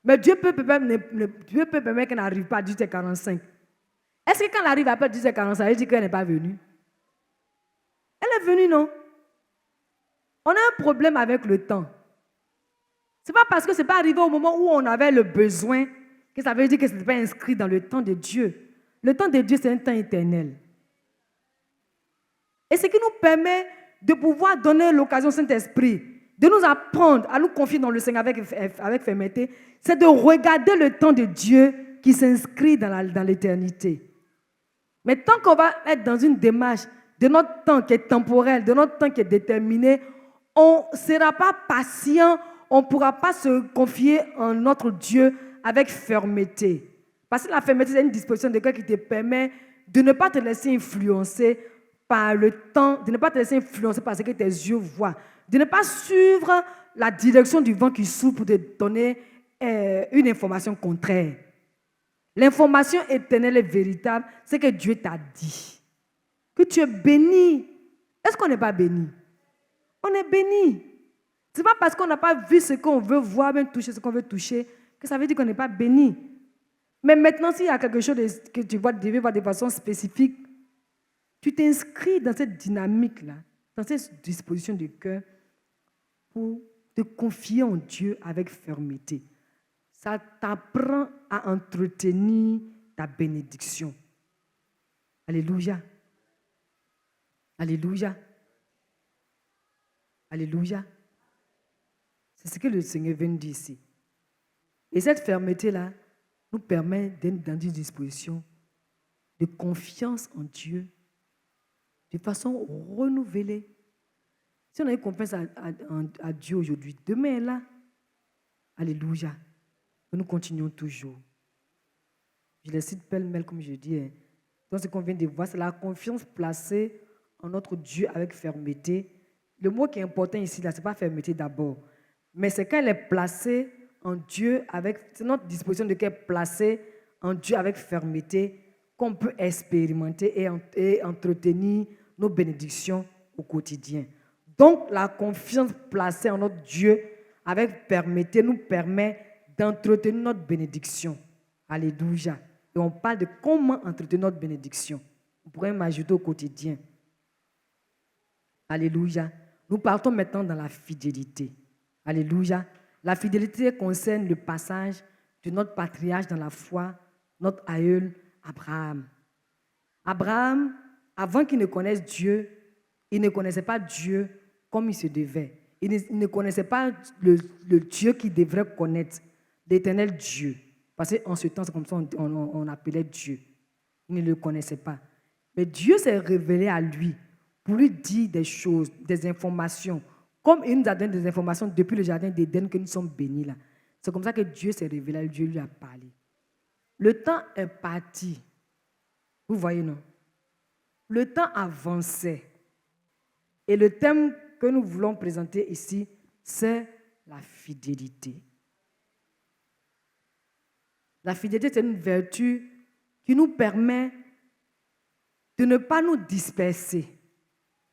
Mais Dieu peut permettre qu'elle n'arrive pas à 18h45. Est-ce que quand elle arrive après 18h45, elle dit qu'elle n'est pas venue? Elle est venue, non? On a un problème avec le temps. Ce n'est pas parce que ce n'est pas arrivé au moment où on avait le besoin que ça veut dire que ce n'est pas inscrit dans le temps de Dieu. Le temps de Dieu, c'est un temps éternel. Et ce qui nous permet de pouvoir donner l'occasion au Saint-Esprit, de nous apprendre à nous confier dans le Seigneur avec fermeté, c'est de regarder le temps de Dieu qui s'inscrit dans l'éternité. Mais tant qu'on va être dans une démarche de notre temps qui est temporel, de notre temps qui est déterminé, on ne sera pas patient, on ne pourra pas se confier en notre Dieu avec fermeté. Parce que la fermeté, c'est une disposition de cœur qui te permet de ne pas te laisser influencer par le temps, de ne pas te laisser influencer par ce que tes yeux voient, de ne pas suivre la direction du vent qui souffle pour te donner une information contraire. L'information éternelle et véritable, c'est que Dieu t'a dit que tu es béni. Est-ce qu'on n'est pas béni? On est béni. Ce n'est pas parce qu'on n'a pas vu ce qu'on veut voir, même toucher ce qu'on veut toucher, que ça veut dire qu'on n'est pas béni. Mais maintenant, s'il y a quelque chose que tu devais voir de façon spécifique, tu t'inscris dans cette dynamique-là, dans cette disposition de cœur pour te confier en Dieu avec fermeté. Ça t'apprend à entretenir ta bénédiction. Alléluia. Alléluia. Alléluia. C'est ce que le Seigneur vient de dire ici. Et cette fermeté-là nous permet d'être dans une disposition de confiance en Dieu de façon renouvelée. Si on a une confiance à Dieu aujourd'hui, demain est là. Alléluia. Et nous continuons toujours. Je les cite pêle-mêle comme je dis. Donc ce qu'on vient de voir, c'est la confiance placée en notre Dieu avec fermeté. Le mot qui est important ici, ce n'est pas fermeté d'abord, mais c'est quand elle est placée en Dieu c'est notre disposition de cœur placée en Dieu avec fermeté qu'on peut expérimenter et entretenir nos bénédictions au quotidien. Donc, la confiance placée en notre Dieu avec fermeté nous permet d'entretenir notre bénédiction. Alléluia. Et on parle de comment entretenir notre bénédiction. On pourrait m'ajouter au quotidien. Alléluia. Nous partons maintenant dans la fidélité. Alléluia. La fidélité concerne le passage de notre patriarche dans la foi, notre aïeul Abraham. Abraham, avant qu'il ne connaisse Dieu, il ne connaissait pas Dieu comme il se devait. Il ne connaissait pas le Dieu qu'il devrait connaître, l'éternel Dieu. Parce qu'en ce temps, c'est comme ça on appelait Dieu. Il ne le connaissait pas. Mais Dieu s'est révélé à lui pour lui dire des choses, des informations. Comme il nous a donné des informations depuis le jardin d'Éden que nous sommes bénis là. C'est comme ça que Dieu s'est révélé à lui, Dieu lui a parlé. Le temps est parti. Vous voyez, non? Le temps avançait. Et le thème que nous voulons présenter ici, c'est la fidélité. La fidélité, c'est une vertu qui nous permet de ne pas nous disperser.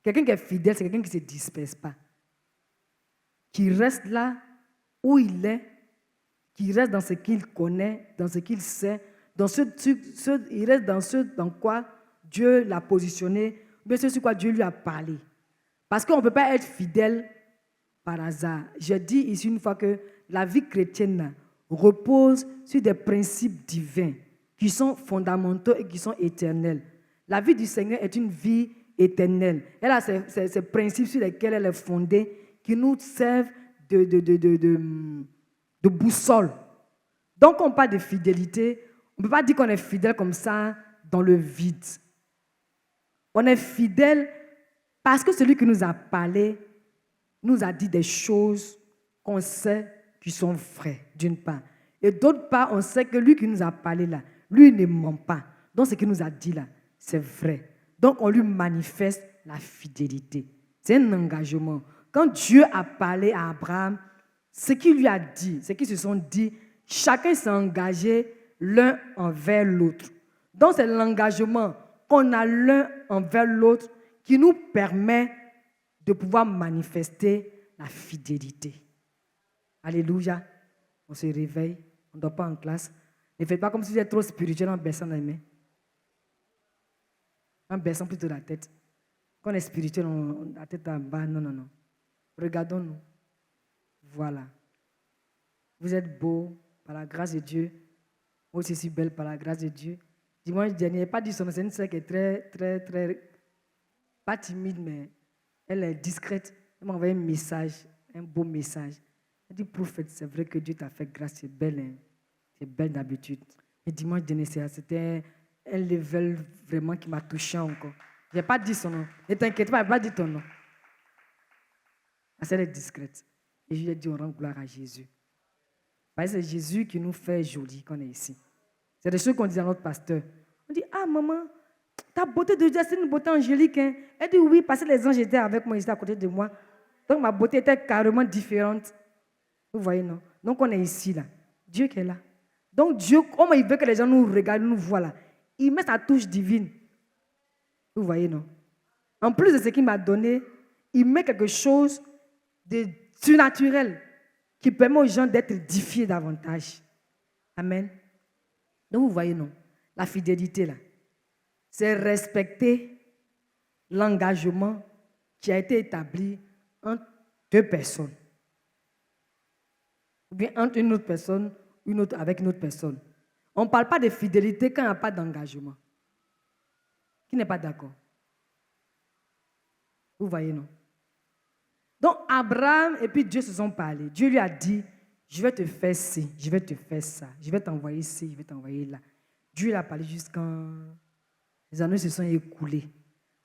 Quelqu'un qui est fidèle, c'est quelqu'un qui ne se disperse pas. Qui reste là où il est, qui reste dans ce qu'il connaît, dans ce qu'il sait, il reste dans ce dans quoi Dieu l'a positionné, mais ce sur quoi Dieu lui a parlé. Parce qu'on ne peut pas être fidèle par hasard. J'ai dit ici une fois que la vie chrétienne repose sur des principes divins qui sont fondamentaux et qui sont éternels. La vie du Seigneur est une vie éternelle. Elle a ces principes sur lesquels elle est fondée qui nous servent de boussole. Donc, on parle de fidélité. On ne peut pas dire qu'on est fidèle comme ça dans le vide. On est fidèle parce que celui qui nous a parlé nous a dit des choses qu'on sait qui sont vraies, d'une part. Et d'autre part, on sait que lui qui nous a parlé là, lui ne ment pas. Donc, ce qu'il nous a dit là, c'est vrai. Donc, on lui manifeste la fidélité. C'est un engagement. Quand Dieu a parlé à Abraham, ce qu'il lui a dit, ce qu'ils se sont dit, chacun s'est engagé l'un envers l'autre. Donc, c'est l'engagement qu'on a l'un envers l'autre qui nous permet de pouvoir manifester la fidélité. Alléluia. On se réveille, on ne dort pas en classe. Ne faites pas comme si vous êtes trop spirituel en baissant les mains. En baissant plutôt la tête. Quand on est spirituel, on a la tête en bas. Non, non, non. Regardons-nous. Voilà. Vous êtes beaux par la grâce de Dieu. Moi aussi, je suis belle par la grâce de Dieu. Dimanche dernier, je n'ai pas dit son nom. C'est une sœur qui est très, pas timide, mais elle est discrète. Elle m'a envoyé un message, un beau message. Elle dit, prophète, c'est vrai que Dieu t'a fait grâce, c'est belle, hein? C'est belle d'habitude. Mais dimanche dernier, c'était un level vraiment qui m'a touché encore. Je n'ai pas dit son nom. Ne t'inquiète pas, je n'ai pas dit ton nom. Elle est discrète. Et je lui ai dit, on rend gloire à Jésus. Parce que c'est Jésus qui nous fait joli quand on est ici. C'est des choses qu'on dit à notre pasteur. On dit, ah maman, ta beauté de Dieu, c'est une beauté angélique. Hein? Elle dit, oui, parce que les anges étaient avec moi, ils étaient à côté de moi. Donc ma beauté était carrément différente. Vous voyez, non? Donc on est ici, là. Dieu qui est là. Donc Dieu, comme il veut que les gens nous regardent, nous voient là, il met sa touche divine. Vous voyez, non? En plus de ce qu'il m'a donné, il met quelque chose de surnaturel qui permet aux gens d'être édifiés davantage. Amen. Donc vous voyez, non? La fidélité, là, c'est respecter l'engagement qui a été établi entre deux personnes. Ou bien entre une autre personne, avec une autre personne. On ne parle pas de fidélité quand il n'y a pas d'engagement. Qui n'est pas d'accord? Vous voyez, non? Donc, Abraham et puis Dieu se sont parlé. Dieu lui a dit, je vais te faire ci, je vais te faire ça, je vais t'envoyer ici, je vais t'envoyer là. Dieu lui a parlé jusqu'à les années se sont écoulés.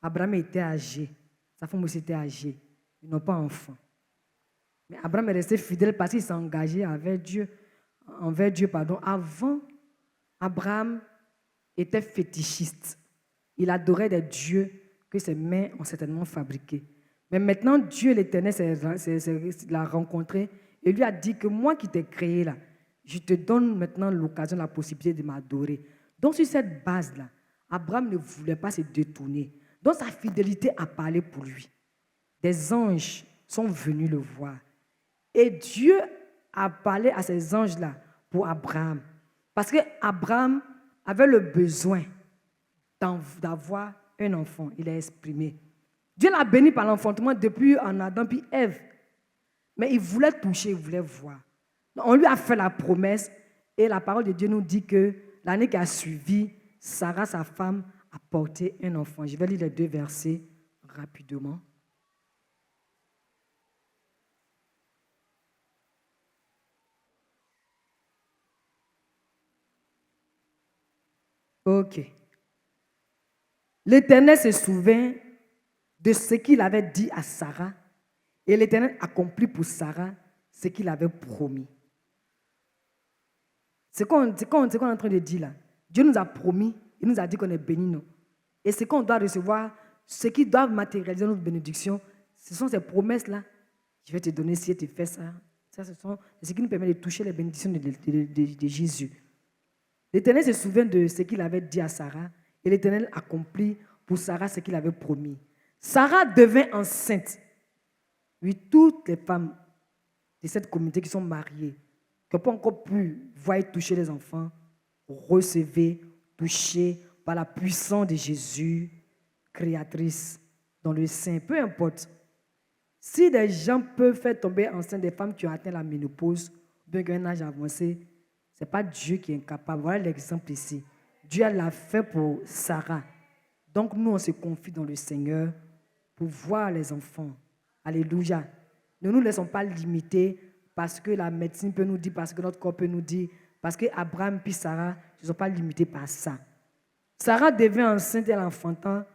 Abraham était âgé, sa femme aussi était âgée. Ils n'ont pas enfant. Mais Abraham est resté fidèle parce qu'il s'est engagé envers Dieu. Avant, Abraham était fétichiste. Il adorait des dieux que ses mains ont certainement fabriqués. Mais maintenant, Dieu l'Éternel l'a rencontré et lui a dit que moi qui t'ai créé là, je te donne maintenant l'occasion, la possibilité de m'adorer. Donc sur cette base-là, Abraham ne voulait pas se détourner. Donc sa fidélité a parlé pour lui. Des anges sont venus le voir. Et Dieu a parlé à ces anges-là pour Abraham. Parce qu'Abraham avait le besoin d'avoir un enfant. Il a exprimé. Dieu l'a béni par l'enfantement depuis en Adam puis Ève. Mais il voulait toucher, il voulait voir. Donc, on lui a fait la promesse et la parole de Dieu nous dit que l'année qui a suivi, Sarah, sa femme, a porté un enfant. Je vais lire les 2 versets rapidement. Ok. L'Éternel se souvint de ce qu'il avait dit à Sarah et l'Éternel accomplit pour Sarah ce qu'il avait promis. C'est qu'on est en train de dire là. Dieu nous a promis, il nous a dit qu'on est bénis, non? Et ce qu'on doit recevoir, ce qui doit matérialiser notre bénédiction, ce sont ces promesses-là. Je vais te donner si tu fais ça. Ça, c'est ce qui nous permet de toucher les bénédictions de Jésus. L'Éternel se souvient de ce qu'il avait dit à Sarah et l'Éternel accomplit pour Sarah ce qu'il avait promis. Sarah devint enceinte. Oui, toutes les femmes de cette communauté qui sont mariées, qui n'ont pas encore pu voir et toucher les enfants, recevez, touchés par la puissance de Jésus, créatrice dans le sein, peu importe. Si des gens peuvent faire tomber enceinte des femmes qui ont atteint la ménopause, bien qu'à un âge avancé, ce n'est pas Dieu qui est incapable. Voilà l'exemple ici. Dieu l'a fait pour Sarah. Donc nous, on se confie dans le Seigneur pour voir les enfants. Alléluia. Ne nous laissons pas limiter parce que la médecine peut nous dire, parce que notre corps peut nous dire, parce que Abraham puis Sarah ne sont pas limités par ça. Sarah devint enceinte, elle enfanta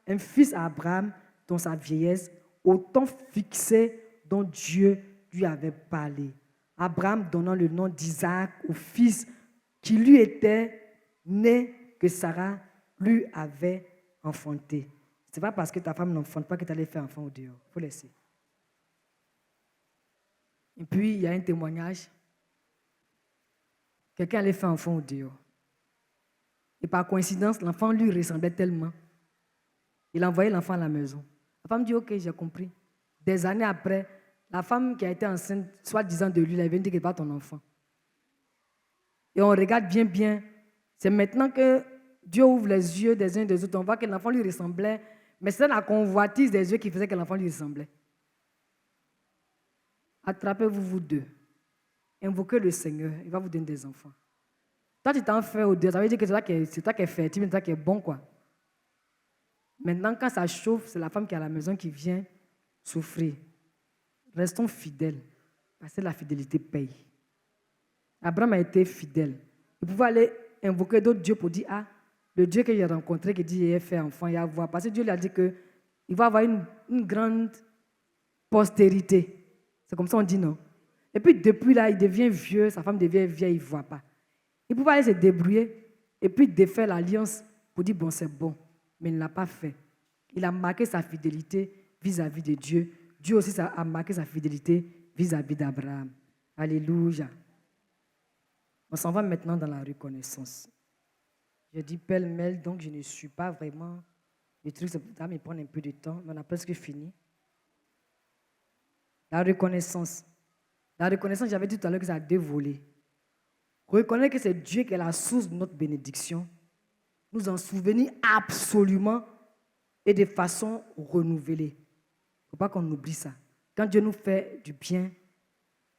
un fils à Abraham dans sa vieillesse, au temps fixé dont Dieu lui avait parlé. Abraham donnant le nom d'Isaac au fils qui lui était né, que Sarah lui avait enfanté. Ce n'est pas parce que ta femme n'enfante pas que tu allais faire enfant au dehors. Il faut laisser. Et puis, il y a un témoignage. Quelqu'un allait faire enfant au dehors. Et par coïncidence, l'enfant lui ressemblait tellement. Il a envoyé l'enfant à la maison. La femme dit, ok, j'ai compris. Des années après, la femme qui a été enceinte, soi-disant de lui, elle vient dire qu'elle n'est pas ton enfant. Et on regarde bien. C'est maintenant que Dieu ouvre les yeux des uns et des autres. On voit que l'enfant lui ressemblait. Mais c'est la convoitise des yeux qui faisait que l'enfant lui ressemblait. Attrapez-vous, vous deux. Invoquez le Seigneur. Il va vous donner des enfants. Toi, tu t'en fais au Dieu. Ça veut dire que c'est toi qui es fertile, c'est toi qui es bon, quoi. Maintenant, quand ça chauffe, c'est la femme qui est à la maison qui vient souffrir. Restons fidèles, parce que la fidélité paye. Abraham a été fidèle. Il pouvait aller invoquer d'autres dieux pour dire, ah, le Dieu que j'ai rencontré, qui dit, il a fait enfant, il a voir. Parce que Dieu lui a dit qu'il va avoir une grande postérité. C'est comme ça on dit, non? Et puis depuis là, il devient vieux, sa femme devient vieille, il ne voit pas. Il pouvait aller se débrouiller et puis défaire l'alliance pour dire, bon, c'est bon. Mais il ne l'a pas fait. Il a marqué sa fidélité vis-à-vis de Dieu. Dieu aussi a marqué sa fidélité vis-à-vis d'Abraham. Alléluia. On s'en va maintenant dans la reconnaissance. Je dis pêle-mêle, donc je ne suis pas vraiment... Le truc, ça me prend un peu de temps, mais on a presque fini. La reconnaissance. La reconnaissance, j'avais dit tout à l'heure que ça a deux volets. Reconnaître que c'est Dieu qui est la source de notre bénédiction. Nous en souvenir absolument et de façon renouvelée. Il ne faut pas qu'on oublie ça. Quand Dieu nous fait du bien,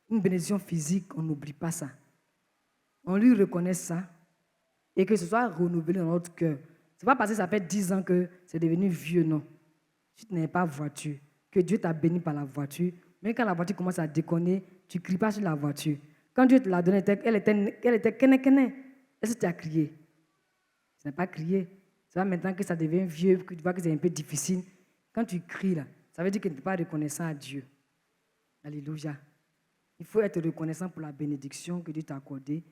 une bénédiction physique, on n'oublie pas ça. On lui reconnaît ça et que ce soit renouvelé dans notre cœur. Ce n'est pas parce que ça fait 10 ans que c'est devenu vieux, non. Si tu n'as pas de voiture, que Dieu t'a béni par la voiture, mais quand la voiture commence à déconner, tu ne cries pas sur la voiture. Quand Dieu te l'a donnée, elle était kene. Est-ce que tu as crié? Tu n'as pas crié. C'est pas maintenant que ça devient vieux, que tu vois que c'est un peu difficile. Quand tu cries, là, ça veut dire que tu n'es pas reconnaissant à Dieu. Alléluia. Il faut être reconnaissant pour la bénédiction que Dieu t'a accordée.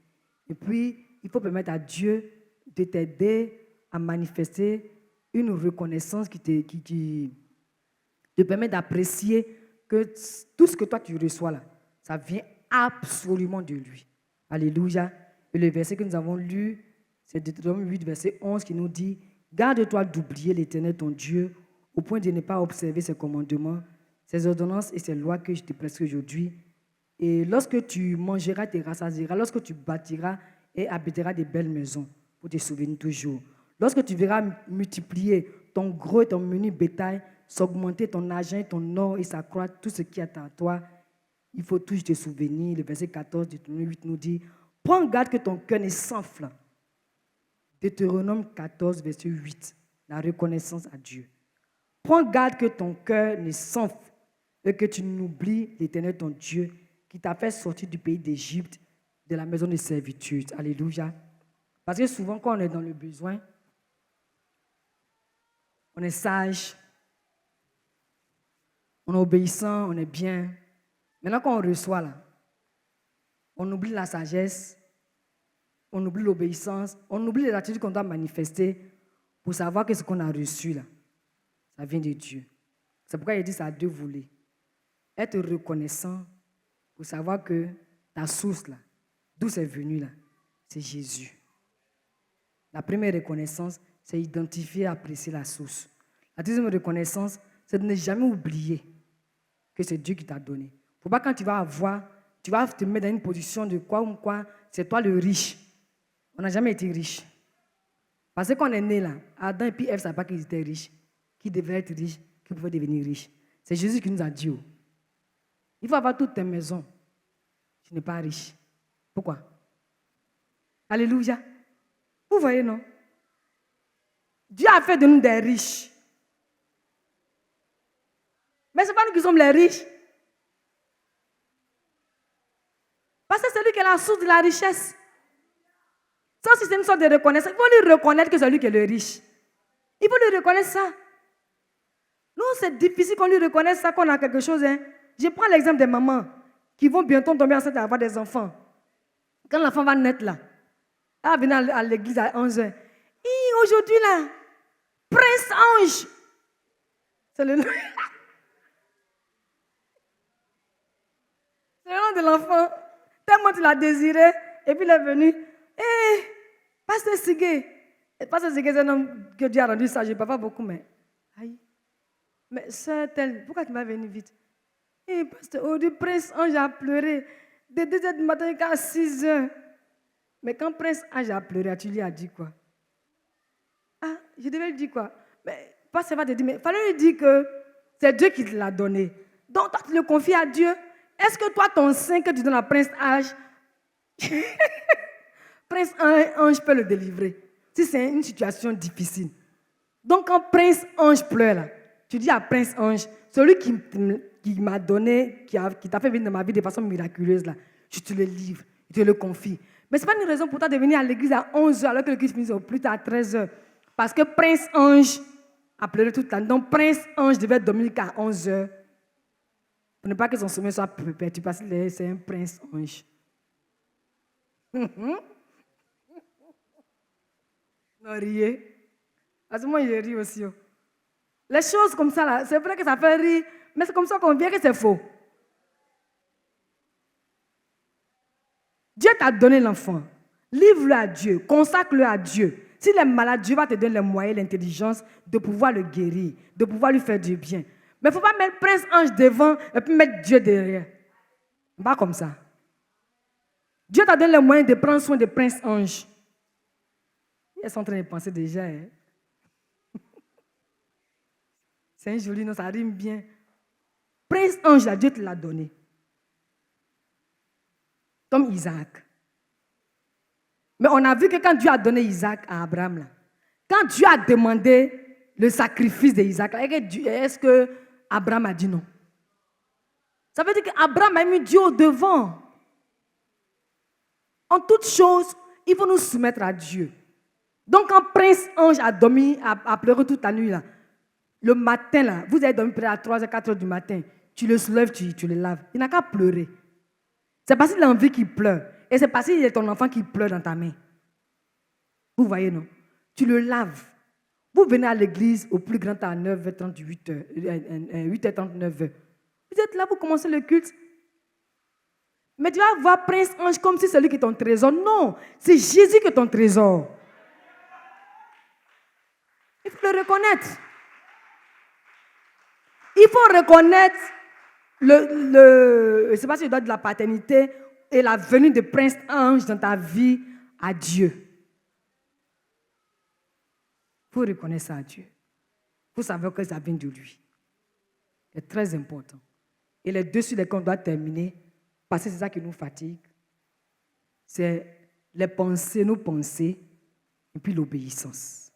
Et puis, il faut permettre à Dieu de t'aider à manifester une reconnaissance qui te permet d'apprécier que tout ce que toi tu reçois là, ça vient absolument de lui. Alléluia. Et le verset que nous avons lu, c'est Deutéronome 8, verset 11 qui nous dit « Garde-toi d'oublier l'Éternel ton Dieu au point de ne pas observer ses commandements, ses ordonnances et ses lois que je te prescris aujourd'hui. Et lorsque tu mangeras, te rassasieras, lorsque tu bâtiras et habiteras de belles maisons, pour te souvenir toujours. Lorsque tu verras multiplier ton gros et ton menu bétail, s'augmenter ton argent, ton or et s'accroître tout ce qui est à toi, il faut toujours te souvenir. Le verset 14 de Deutéronome 8 nous dit « Prends garde que ton cœur ne s'enfle. » Deutéronome 14, verset 8, la reconnaissance à Dieu. Prends garde que ton cœur ne s'enfle et que tu n'oublies l'Éternel ton Dieu qui t'a fait sortir du pays d'Égypte, de la maison de servitude. Alléluia. Parce que souvent, quand on est dans le besoin, on est sage, on est obéissant, on est bien. Maintenant, quand on reçoit, là, on oublie la sagesse, on oublie l'obéissance, on oublie les attitudes qu'on doit manifester pour savoir que ce qu'on a reçu, là, ça vient de Dieu. C'est pourquoi il dit ça a deux volets. Être reconnaissant pour savoir que ta source, là, d'où c'est venu, là, c'est Jésus. La première reconnaissance, c'est identifier et apprécier la source. La deuxième reconnaissance, c'est de ne jamais oublier que c'est Dieu qui t'a donné. Il ne faut pas quand tu vas avoir, tu vas te mettre dans une position de quoi ou quoi, c'est toi le riche. On n'a jamais été riche. Parce qu'on est né là, Adam et puis Ève ne savaient pas qu'ils étaient riches, qu'ils devaient être riches, qu'ils pouvaient devenir riches. C'est Jésus qui nous a dit. Il faut avoir toutes tes maisons. Tu n'es pas riche. Pourquoi? Alléluia. Vous voyez, non? Dieu a fait de nous des riches. Mais ce n'est pas nous qui sommes les riches. Parce que c'est lui qui est la source de la richesse. Ça aussi, c'est une sorte de reconnaissance. Il faut lui reconnaître que c'est lui qui est le riche. Il faut lui reconnaître ça. Nous, c'est difficile qu'on lui reconnaisse ça, qu'on a quelque chose. Hein. Je prends l'exemple des mamans qui vont bientôt tomber enceintes et avoir des enfants. Quand l'enfant va naître là, elle va venir à l'église à 11h. Et aujourd'hui là, Prince Ange. C'est le nom. C'est le nom de l'enfant. Tellement tu l'as désiré. Et puis il est venu. Hé, Pasteur Sigé. Pasteur Sigé, c'est un homme que Dieu a rendu sage. Je ne parle pas beaucoup, mais. Aïe. Mais sœur telle, pourquoi tu m'as venu vite? Hé, Pasteur, aujourd'hui, Prince Ange a pleuré. De 2h du matin jusqu'à 6h. Mais quand Prince Ange a pleuré, tu lui as dit quoi? Ah, je devais lui dire quoi? Mais Pasteur va te dire, mais il fallait lui dire que c'est Dieu qui te l'a donné. Donc toi, tu le confies à Dieu. Est-ce que toi, ton sein que tu donnes à Prince Ange, Prince Ange peut le délivrer? Si c'est une situation difficile. Donc quand Prince Ange pleure, là, tu dis à Prince Ange, celui qui m'a donné, qui t'a fait venir dans ma vie de façon miraculeuse, là, je te le livre, je te le confie. Mais ce n'est pas une raison pour toi de venir à l'église à 11h alors que l'église finit au plus tard à 13h. Parce que Prince Ange a pleuré toute la nuit. Donc Prince Ange devait dormir qu'à 11h. Pour ne pas que son sommeil soit perturbé parce que c'est un Prince Ange. Non, riez. Parce que moi, je ris aussi. Les choses comme ça, là, c'est vrai que ça fait rire, mais c'est comme ça qu'on vient que c'est faux. Dieu t'a donné l'enfant. Livre-le à Dieu, consacre-le à Dieu. S'il est malade, Dieu va te donner les moyens, l'intelligence de pouvoir le guérir, de pouvoir lui faire du bien. Mais il ne faut pas mettre Prince Ange devant et puis mettre Dieu derrière. Pas comme ça. Dieu t'a donné les moyens de prendre soin de Prince Ange. Ils sont en train de penser déjà. Hein? C'est un joli nom, ça rime bien. Prince Ange, là, Dieu te l'a donné. Comme Isaac. Mais on a vu que quand Dieu a donné Isaac à Abraham, là, quand Dieu a demandé le sacrifice d'Isaac, est-ce que Abraham a dit non? Ça veut dire qu'Abraham a mis Dieu au devant. En toutes choses, il faut nous soumettre à Dieu. Donc quand Prince Ange a dormi, a pleuré toute la nuit, là, le matin, là, vous avez dormi près à 3h, 4h du matin, tu le soulèves, tu le laves. Il n'a qu'à pleurer. C'est parce qu'il a envie qu'il pleure. Et c'est parce qu'il y a ton enfant qui pleure dans ta main. Vous voyez, non? Tu le laves. Vous venez à l'église au plus grand à 9h30, 8h30, 9h. Vous êtes là, vous commencez le culte. Mais tu vas voir Prince Ange comme si c'est lui qui est ton trésor. Non, c'est Jésus qui est ton trésor. Il faut le reconnaître. Il faut reconnaître je ne sais pas si je dois de la paternité et la venue de Prince Ange dans ta vie à Dieu. Il faut reconnaître ça à Dieu. Il faut savoir que ça vient de lui. C'est très important. Et les deux sur lesquels on doit terminer, parce que c'est ça qui nous fatigue, c'est les pensées, nos pensées, et puis l'obéissance.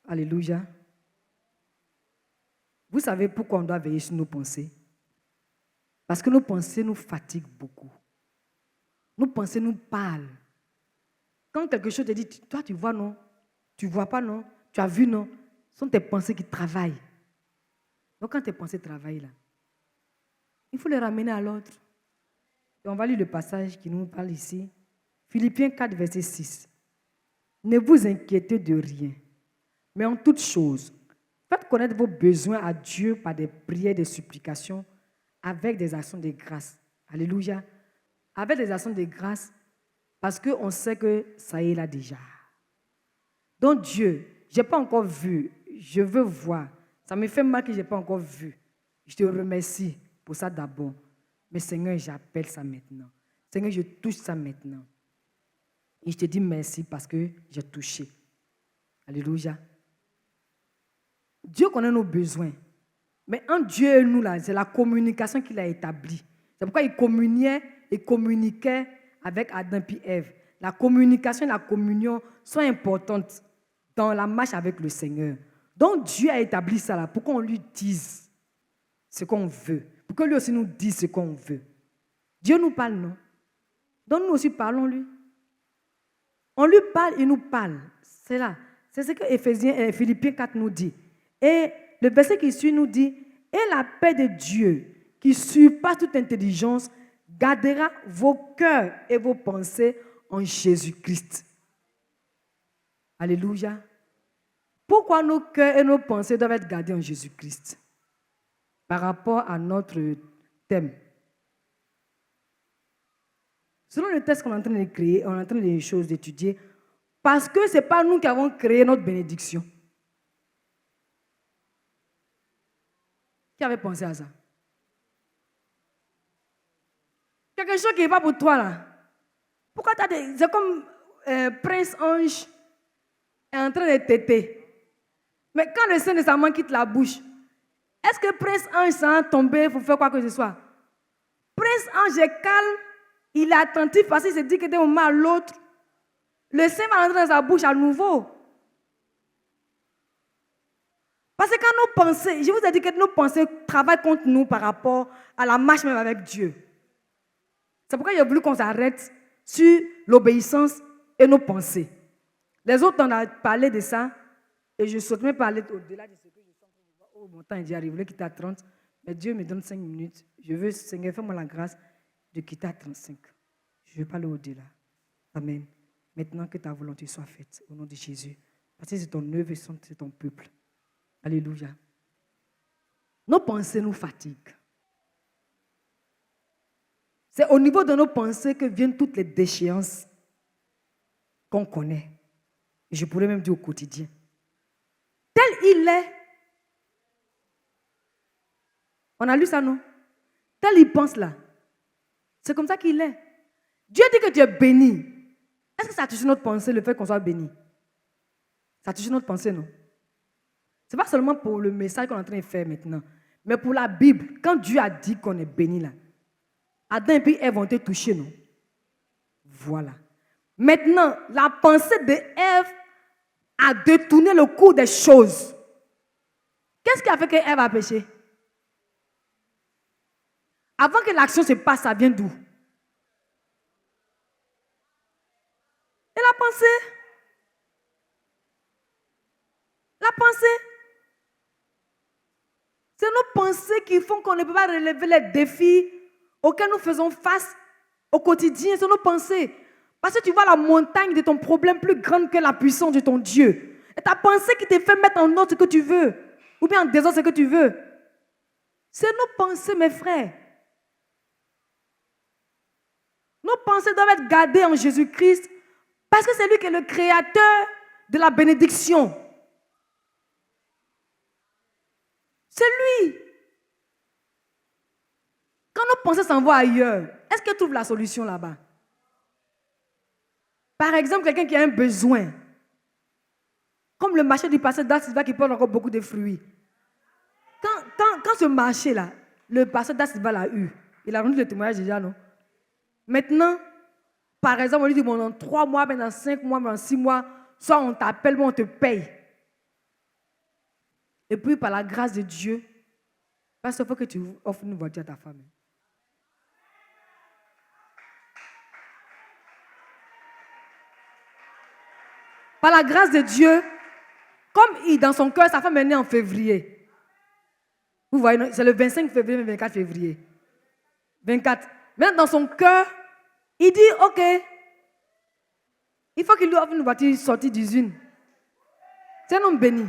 Alléluia. Vous savez pourquoi on doit veiller sur nos pensées? Parce que nos pensées nous fatiguent beaucoup. Nos pensées nous parlent. Quand quelque chose te dit, toi tu vois non, tu ne vois pas non, tu as vu non, ce sont tes pensées qui travaillent. Donc quand tes pensées travaillent là, il faut les ramener à l'ordre. Et on va lire le passage qui nous parle ici. Philippiens 4, verset 6. Ne vous inquiétez de rien, mais en toute chose, faites connaître vos besoins à Dieu par des prières, des supplications, avec des actions de grâce. Alléluia. Avec des actions de grâce, Parce qu'on sait que ça y est là déjà. Donc Dieu, je n'ai pas encore vu, je veux voir. Ça me fait mal que je n'ai pas encore vu. Je te remercie pour ça d'abord. Mais Seigneur, j'appelle ça maintenant. Seigneur, je touche ça maintenant. Et je te dis merci parce que j'ai touché. Alléluia. Dieu connaît nos besoins. Mais en Dieu et nous, là, c'est la communication qu'il a établie. C'est pourquoi il communiait et communiquait avec Adam et Ève. La communication et la communion sont importantes dans la marche avec le Seigneur. Donc Dieu a établi ça là pour qu'on lui dise ce qu'on veut. Pour que lui aussi nous dise ce qu'on veut. Dieu nous parle, non? Donc nous aussi parlons-lui. On lui parle, il nous parle. C'est là. C'est ce que Philippiens 4 nous dit. Et le verset qui suit nous dit, « Et la paix de Dieu, qui surpasse toute intelligence, gardera vos cœurs et vos pensées en Jésus-Christ. » Alléluia. Pourquoi nos cœurs et nos pensées doivent être gardés en Jésus-Christ? Par rapport à notre thème. Selon le texte qu'on est en train de créer, on est en train d'étudier, parce que ce n'est pas nous qui avons créé notre bénédiction. Qui avait pensé à ça? Quelque chose qui n'est pas pour toi là. Pourquoi tu as des... C'est comme Prince Ange est en train de téter. Mais quand le Saint-Testament quitte la bouche, est-ce que Prince Ange s'en tomber pour faire quoi que ce soit? Prince Ange est calme, il est attentif parce qu'il se dit que d'un moment à l'autre, le Saint va rentrer dans sa bouche à nouveau. Parce que quand nos pensées, je vous ai dit que nos pensées travaillent contre nous par rapport à la marche même avec Dieu. C'est pourquoi il a voulu qu'on s'arrête sur l'obéissance et nos pensées. Les autres, on a parlé de ça et je souhaite même parler au-delà de ce que je sens. Oh, mon temps est déjà arrivé, je voulais quitter à 30, mais Dieu me donne 5 minutes. Je veux, Seigneur, fais-moi la grâce de quitter à 35. Je veux pas aller au-delà. Amen. Maintenant que ta volonté soit faite, au nom de Jésus. Parce que c'est ton œuvre et c'est ton peuple. Alléluia. Nos pensées nous fatiguent. C'est au niveau de nos pensées que viennent toutes les déchéances qu'on connaît. Et je pourrais même dire au quotidien. Tel il est. On a lu ça, non? Tel il pense là. C'est comme ça qu'il est. Dieu dit que tu es béni. Est-ce que ça touche notre pensée, le fait qu'on soit béni? Ça touche notre pensée, non? Ce n'est pas seulement pour le message qu'on est en train de faire maintenant, mais pour la Bible. Quand Dieu a dit qu'on est béni là, Adam et puis Ève ont été touchés, non? Voilà. Maintenant, la pensée de Ève a détourné le cours des choses. Qu'est-ce qui a fait que Ève a péché? Avant que l'action se passe, ça vient d'où? Et la pensée? La pensée? C'est nos pensées qui font qu'on ne peut pas relever les défis auxquels nous faisons face au quotidien. C'est nos pensées. Parce que tu vois la montagne de ton problème plus grande que la puissance de ton Dieu. Et ta pensée qui te fait mettre en ordre ce que tu veux. Ou bien en désordre ce que tu veux. C'est nos pensées, mes frères. Nos pensées doivent être gardées en Jésus-Christ. Parce que c'est lui qui est le créateur de la bénédiction. C'est lui. Quand nos pensées s'en vont ailleurs, est-ce qu'elle trouve la solution là-bas? Par exemple, quelqu'un qui a un besoin, comme le marché du pasteur d'Asilva qui porte encore beaucoup de fruits. Quand ce marché-là, le pasteur d'Asilva l'a eu, il a rendu le témoignage déjà, non? Maintenant, par exemple, on lui dit, bon, dans 3 mois, ben dans 5 mois, ben dans 6 mois, soit on t'appelle, bon, on te paye. Et puis, par la grâce de Dieu, parce qu'il faut que tu offres une voiture à ta femme. Par la grâce de Dieu, comme dans son cœur, sa femme est née en février. Vous voyez, c'est le 25 février, le 24 février. 24. Maintenant, dans son cœur, il dit, OK, il faut qu'il lui offre une voiture sortie d'usine. C'est un homme béni.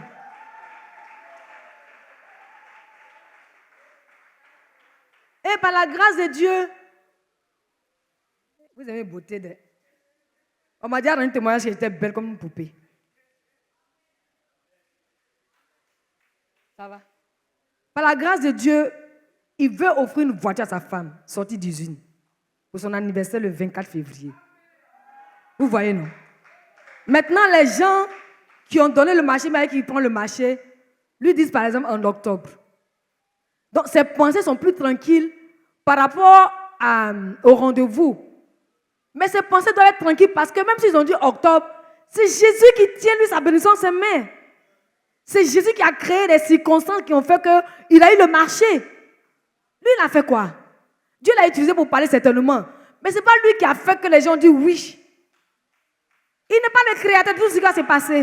Et par la grâce de Dieu, vous avez beauté de... On m'a dit à un témoignage que j'étais belle comme une poupée. Ça va? Par la grâce de Dieu, il veut offrir une voiture à sa femme, sortie d'usine, pour son anniversaire le 24 février. Vous voyez, non? Maintenant, les gens qui ont donné le marché, mais qui prennent le marché, lui disent par exemple en octobre. Donc, ses pensées sont plus tranquilles par rapport au rendez-vous. Mais ses pensées doivent être tranquilles parce que même s'ils ont dit octobre, c'est Jésus qui tient lui sa bénédiction en ses mains. C'est Jésus qui a créé les circonstances qui ont fait qu'il a eu le marché. Lui, il a fait quoi? Dieu l'a utilisé pour parler certainement. Mais ce n'est pas lui qui a fait que les gens disent oui. Il n'est pas le créateur de tout ce qui va se passer.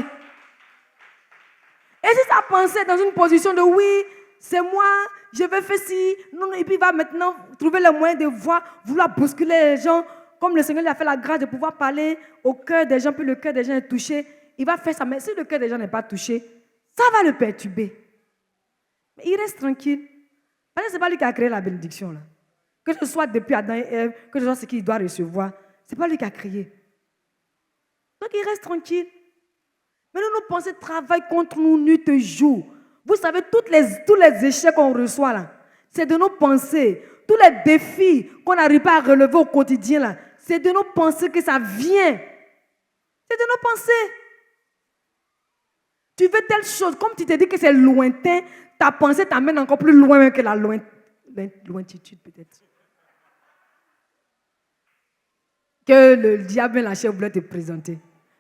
Et si sa pensée est dans une position de oui, c'est moi, je vais faire ci, non, et puis il va maintenant trouver le moyen de vouloir bousculer les gens, comme le Seigneur lui a fait la grâce de pouvoir parler au cœur des gens, puis le cœur des gens est touché, il va faire ça. Mais si le cœur des gens n'est pas touché, ça va le perturber. Mais il reste tranquille. Parce que ce n'est pas lui qui a créé la bénédiction. Là. Que ce soit depuis Adam et Ève, que ce soit ce qu'il doit recevoir, ce n'est pas lui qui a créé. Donc il reste tranquille. Mais nous, nos pensées travaillent contre nous nuit et jour. Vous savez, tous les échecs qu'on reçoit là, c'est de nos pensées. Tous les défis qu'on n'arrive pas à relever au quotidien là, c'est de nos pensées que ça vient. C'est de nos pensées. Tu veux telle chose, comme tu te dis que c'est lointain, ta pensée t'amène encore plus loin que la lointitude peut-être. Que le diable et la chair voulaient te présenter.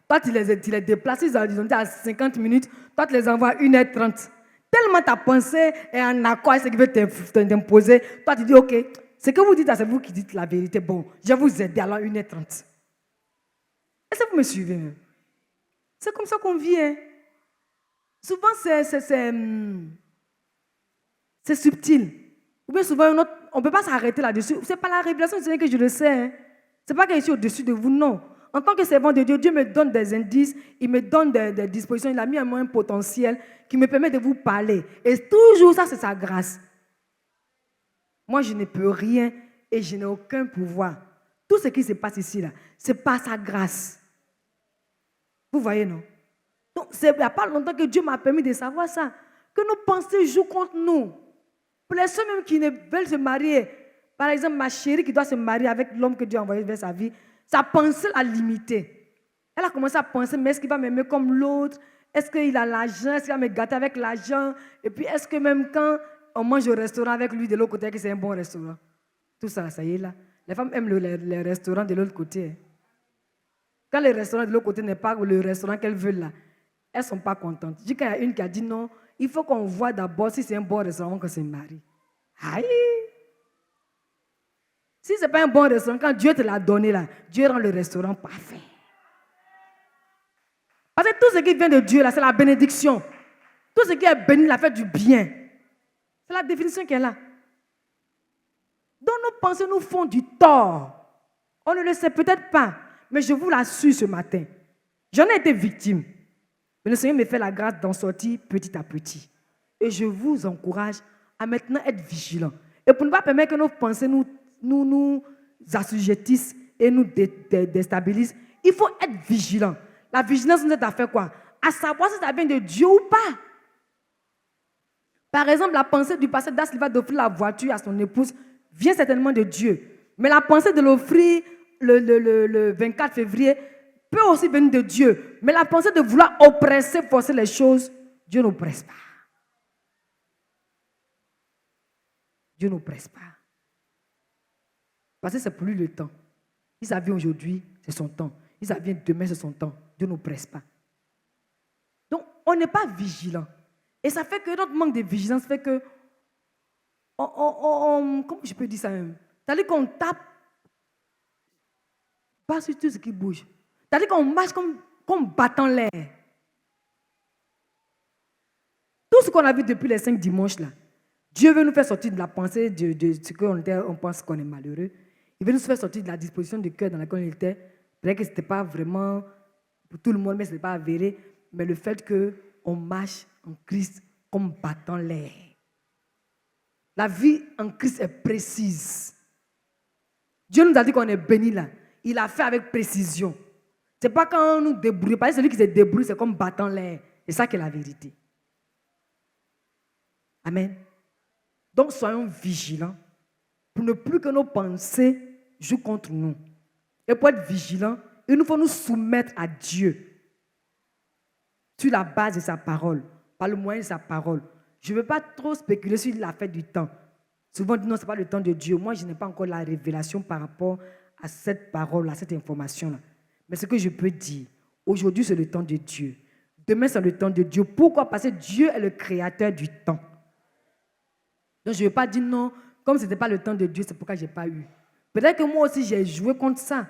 Toi, tu les déplaces, ils ont dit à 50 minutes, toi, tu les envoies à 1h30. Tellement ta pensée est en accord avec ce qui veut t'imposer, toi, tu dis, ok, ce que vous dites, c'est vous qui dites la vérité. Bon, je vais vous aider alors 1h30. Est-ce que vous me suivez? C'est comme ça qu'on vit. Hein? Souvent, c'est subtil. Ou bien souvent, on ne peut pas s'arrêter là-dessus. Ce n'est pas la révélation du Seigneur que je le sais. Hein? Ce n'est pas que je suis au-dessus de vous, non. En tant que servant de Dieu, Dieu me donne des indices, il me donne des dispositions, il a mis en moi un potentiel qui me permet de vous parler. Et toujours ça, c'est sa grâce. Moi, je ne peux rien et je n'ai aucun pouvoir. Tout ce qui se passe ici, là, c'est par sa grâce. Vous voyez, non? Donc, il n'y a pas longtemps que Dieu m'a permis de savoir ça. Que nos pensées jouent contre nous. Pour les ceux même qui ne veulent se marier, par exemple, ma chérie qui doit se marier avec l'homme que Dieu a envoyé vers sa vie, sa pensée l'a limitée. Elle a commencé à penser, mais est-ce qu'il va m'aimer comme l'autre? Est-ce qu'il a l'argent? Est-ce qu'il va me gâter avec l'argent? Et puis, est-ce que même quand on mange au restaurant avec lui de l'autre côté, que c'est un bon restaurant? Tout ça, ça y est là. Les femmes aiment les restaurants de l'autre côté. Quand le restaurant de l'autre côté n'est pas le restaurant qu'elles veulent là, elles ne sont pas contentes. Je dis qu'il y a une qui a dit non, il faut qu'on voit d'abord si c'est un bon restaurant avant qu'on se marie. Aïe! Si ce n'est pas un bon restaurant, quand Dieu te l'a donné là, Dieu rend le restaurant parfait. Parce que tout ce qui vient de Dieu là, c'est la bénédiction. Tout ce qui est béni, il a fait du bien. C'est la définition qui est là. Donc nos pensées nous font du tort. On ne le sait peut-être pas, mais je vous l'assure ce matin. J'en ai été victime. Mais le Seigneur me fait la grâce d'en sortir petit à petit. Et je vous encourage à maintenant être vigilants. Et pour ne pas permettre que nos pensées nous assujettissent et nous déstabilisent, il faut être vigilant. La vigilance nous aide à faire quoi? À savoir si ça vient de Dieu ou pas. Par exemple, la pensée du pasteur d'Asliva d'offrir la voiture à son épouse vient certainement de Dieu. Mais la pensée de l'offrir le 24 février peut aussi venir de Dieu. Mais la pensée de vouloir oppresser, forcer les choses, Dieu n'oppresse pas. Dieu n'oppresse pas. Parce que c'est pour lui le temps. Si ça vient aujourd'hui, c'est son temps. Si ça vient demain, c'est son temps. Dieu n'oppresse pas. Donc, on n'est pas vigilant. Et ça fait que notre manque de vigilance fait que, comment je peux dire ça même? C'est-à-dire qu'on tape pas sur tout ce qui bouge. C'est-à-dire qu'on marche comme battant l'air. Tout ce qu'on a vu depuis les 5 dimanches là, Dieu veut nous faire sortir de la pensée de ce qu'on pense qu'on est malheureux. Il veut nous faire sortir de la disposition du cœur dans laquelle on était. Peut-être que ce n'était pas vraiment pour tout le monde, mais ce n'est pas avéré. Mais le fait qu'on marche en Christ comme battant l'air. La vie en Christ est précise. Dieu nous a dit qu'on est béni là. Il a fait avec précision. Ce n'est pas quand on nous débrouille. Parce que celui qui se débrouille, c'est comme battant l'air. C'est ça qui est la vérité. Amen. Donc, soyons vigilants pour ne plus que nos pensées jouent contre nous. Et pour être vigilants, il nous faut nous soumettre à Dieu sur la base de sa parole, par le moyen de sa parole. Je ne veux pas trop spéculer sur la fête du temps. Souvent, on dit non, ce n'est pas le temps de Dieu. Moi, je n'ai pas encore la révélation par rapport à cette parole, à cette information-là. Mais ce que je peux dire, aujourd'hui, c'est le temps de Dieu. Demain, c'est le temps de Dieu. Pourquoi? Parce que Dieu est le créateur du temps. Donc, je ne veux pas dire non, comme ce n'était pas le temps de Dieu, c'est pourquoi je n'ai pas eu. Peut-être que moi aussi, j'ai joué contre ça.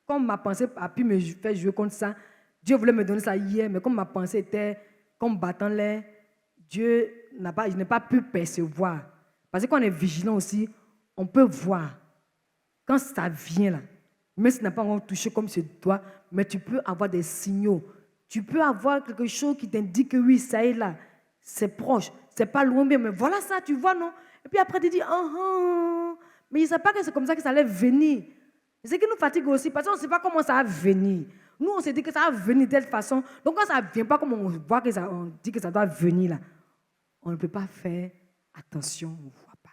Comme ma pensée a pu me faire jouer contre ça, Dieu voulait me donner ça hier, mais comme ma pensée était comme battant l'air, je n'ai pas pu percevoir. Parce que quand on est vigilant aussi, on peut voir. Quand ça vient là, même si tu n'as pas encore touché comme ce doigt, mais tu peux avoir des signaux. Tu peux avoir quelque chose qui t'indique que oui, ça est là. C'est proche, c'est pas loin, mais voilà ça, tu vois, non? Et puis après, tu dis, mais il ne sait pas que c'est comme ça que ça allait venir. C'est ce qui nous fatigue aussi, parce qu'on ne sait pas comment ça va venir. Nous, on s'est dit que ça va venir de telle façon. Donc, quand ça ne vient pas comme on voit que ça, on dit que ça doit venir là, on ne peut pas faire attention, on ne voit pas.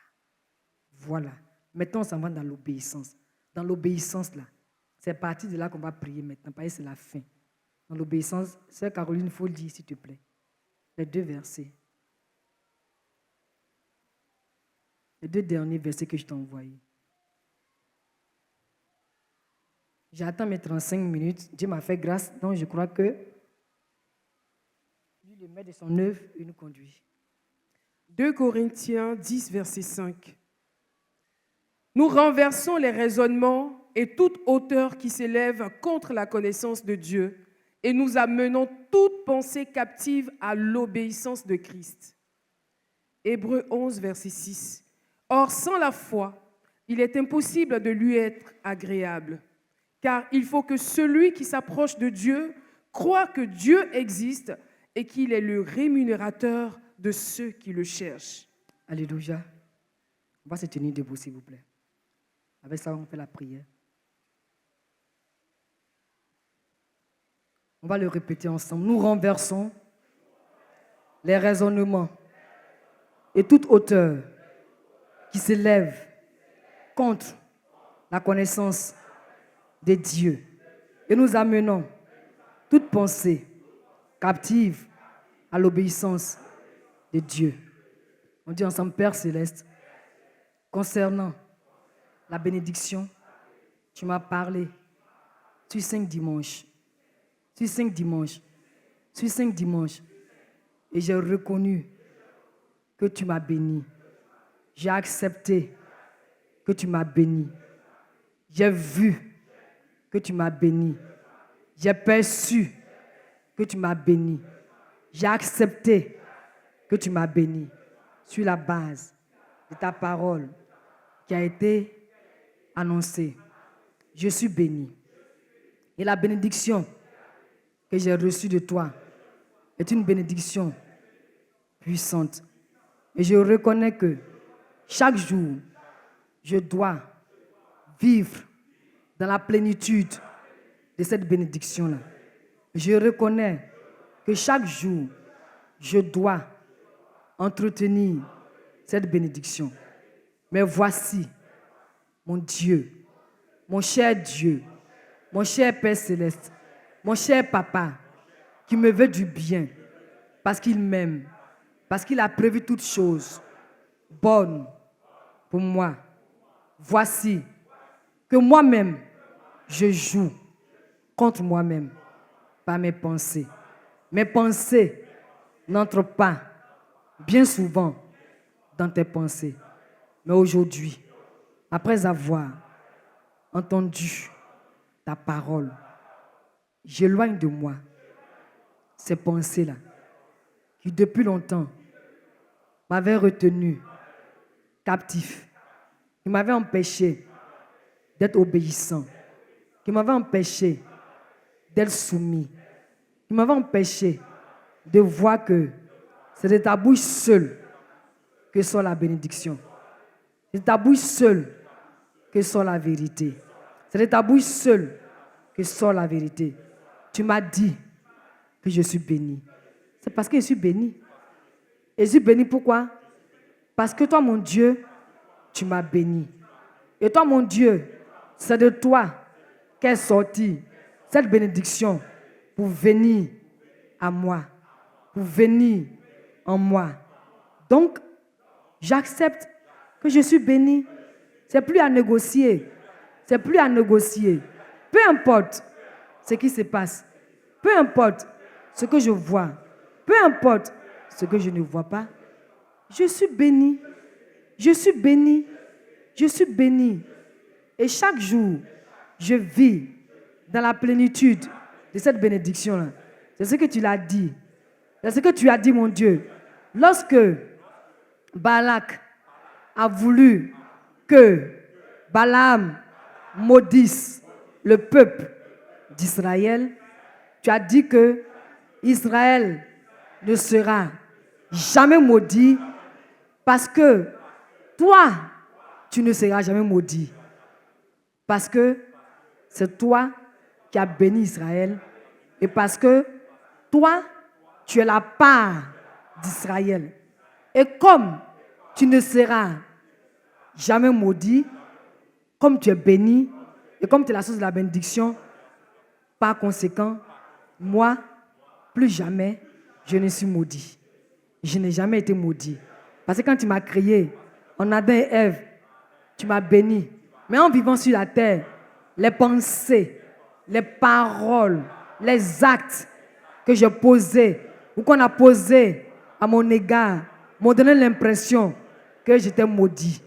Voilà. Maintenant, on s'en va dans l'obéissance. Dans l'obéissance, là, c'est à partir de là qu'on va prier maintenant, parce que c'est la fin. Dans l'obéissance, Sœur Caroline, il faut le dire, s'il te plaît. Les 2 versets. Les 2 derniers versets que je t'ai envoyés. J'attends mes 35 minutes. Dieu m'a fait grâce, donc je crois que lui, le maître de son œuvre, il nous conduit. 2 Corinthiens 10, verset 5. Nous renversons les raisonnements et toute hauteur qui s'élève contre la connaissance de Dieu et nous amenons toute pensée captive à l'obéissance de Christ. Hébreux 11, verset 6. Or, sans la foi, il est impossible de lui être agréable, car il faut que celui qui s'approche de Dieu croit que Dieu existe et qu'il est le rémunérateur de ceux qui le cherchent. Alléluia. On va se tenir debout, s'il vous plaît. Avec ça, on fait la prière. On va le répéter ensemble. Nous renversons les raisonnements et toute hauteur qui s'élève contre la connaissance de Dieu. Et nous amenons toute pensée captive à l'obéissance de Dieu. On dit ensemble, Père Céleste, concernant la bénédiction, tu m'as parlé sur 5 dimanches. Sur 5 dimanches. Sur 5 dimanches. Et j'ai reconnu que tu m'as béni. J'ai accepté que tu m'as béni. J'ai vu que tu m'as béni. J'ai perçu que tu m'as béni. J'ai accepté que tu m'as béni sur la base de ta parole qui a été annoncée. Je suis béni. Et la bénédiction que j'ai reçue de toi est une bénédiction puissante. Et je reconnais que chaque jour, je dois vivre dans la plénitude de cette bénédiction-là. Je reconnais que chaque jour, je dois entretenir cette bénédiction. Mais voici mon Dieu, mon cher Dieu, mon cher Père Céleste, mon cher Papa, qui me veut du bien, parce qu'il m'aime, parce qu'il a prévu toutes choses bonnes pour moi. Voici que moi-même, je joue contre moi-même par mes pensées. Mes pensées n'entrent pas bien souvent dans tes pensées. Mais aujourd'hui, après avoir entendu ta parole, j'éloigne de moi ces pensées-là qui depuis longtemps m'avaient retenu captif, qui m'avaient empêché d'être obéissant, qui m'avaient empêché d'être soumis, qui m'avaient empêché de voir que c'est de ta bouche seule que sort la bénédiction. C'est de ta bouche seule que sort la vérité. C'est de ta bouche seule que sort la vérité. tu m'as dit que je suis béni. C'est parce que je suis béni. Et je suis béni pourquoi? Parce que toi, mon Dieu, tu m'as béni. Et toi, mon Dieu, c'est de toi qu'est sortie cette bénédiction pour venir à moi, pour venir en moi. Donc, j'accepte que je suis béni. C'est plus à négocier. C'est plus à négocier. Peu importe ce qui se passe. Peu importe ce que je vois. Peu importe ce que je ne vois pas. Je suis béni. Je suis béni. Je suis béni. Et chaque jour, je vis dans la plénitude de cette bénédiction-là. C'est ce que tu l'as dit. C'est ce que tu as dit, mon Dieu. Lorsque Balak a voulu que Balaam maudisse le peuple d'Israël, tu as dit que Israël ne sera jamais maudit parce que toi, tu ne seras jamais maudit. Parce que c'est toi qui as béni Israël et parce que toi, tu es la part d'Israël. Et comme tu ne seras jamais maudit, comme tu es béni et comme tu es la source de la bénédiction, par conséquent, moi, plus jamais, je ne suis maudit. Je n'ai jamais été maudit. Parce que quand tu m'as créé, en Adam et Ève, tu m'as béni. Mais en vivant sur la terre, les pensées, les paroles, les actes que j'ai posés ou qu'on a posés à mon égard m'ont donné l'impression que j'étais maudit.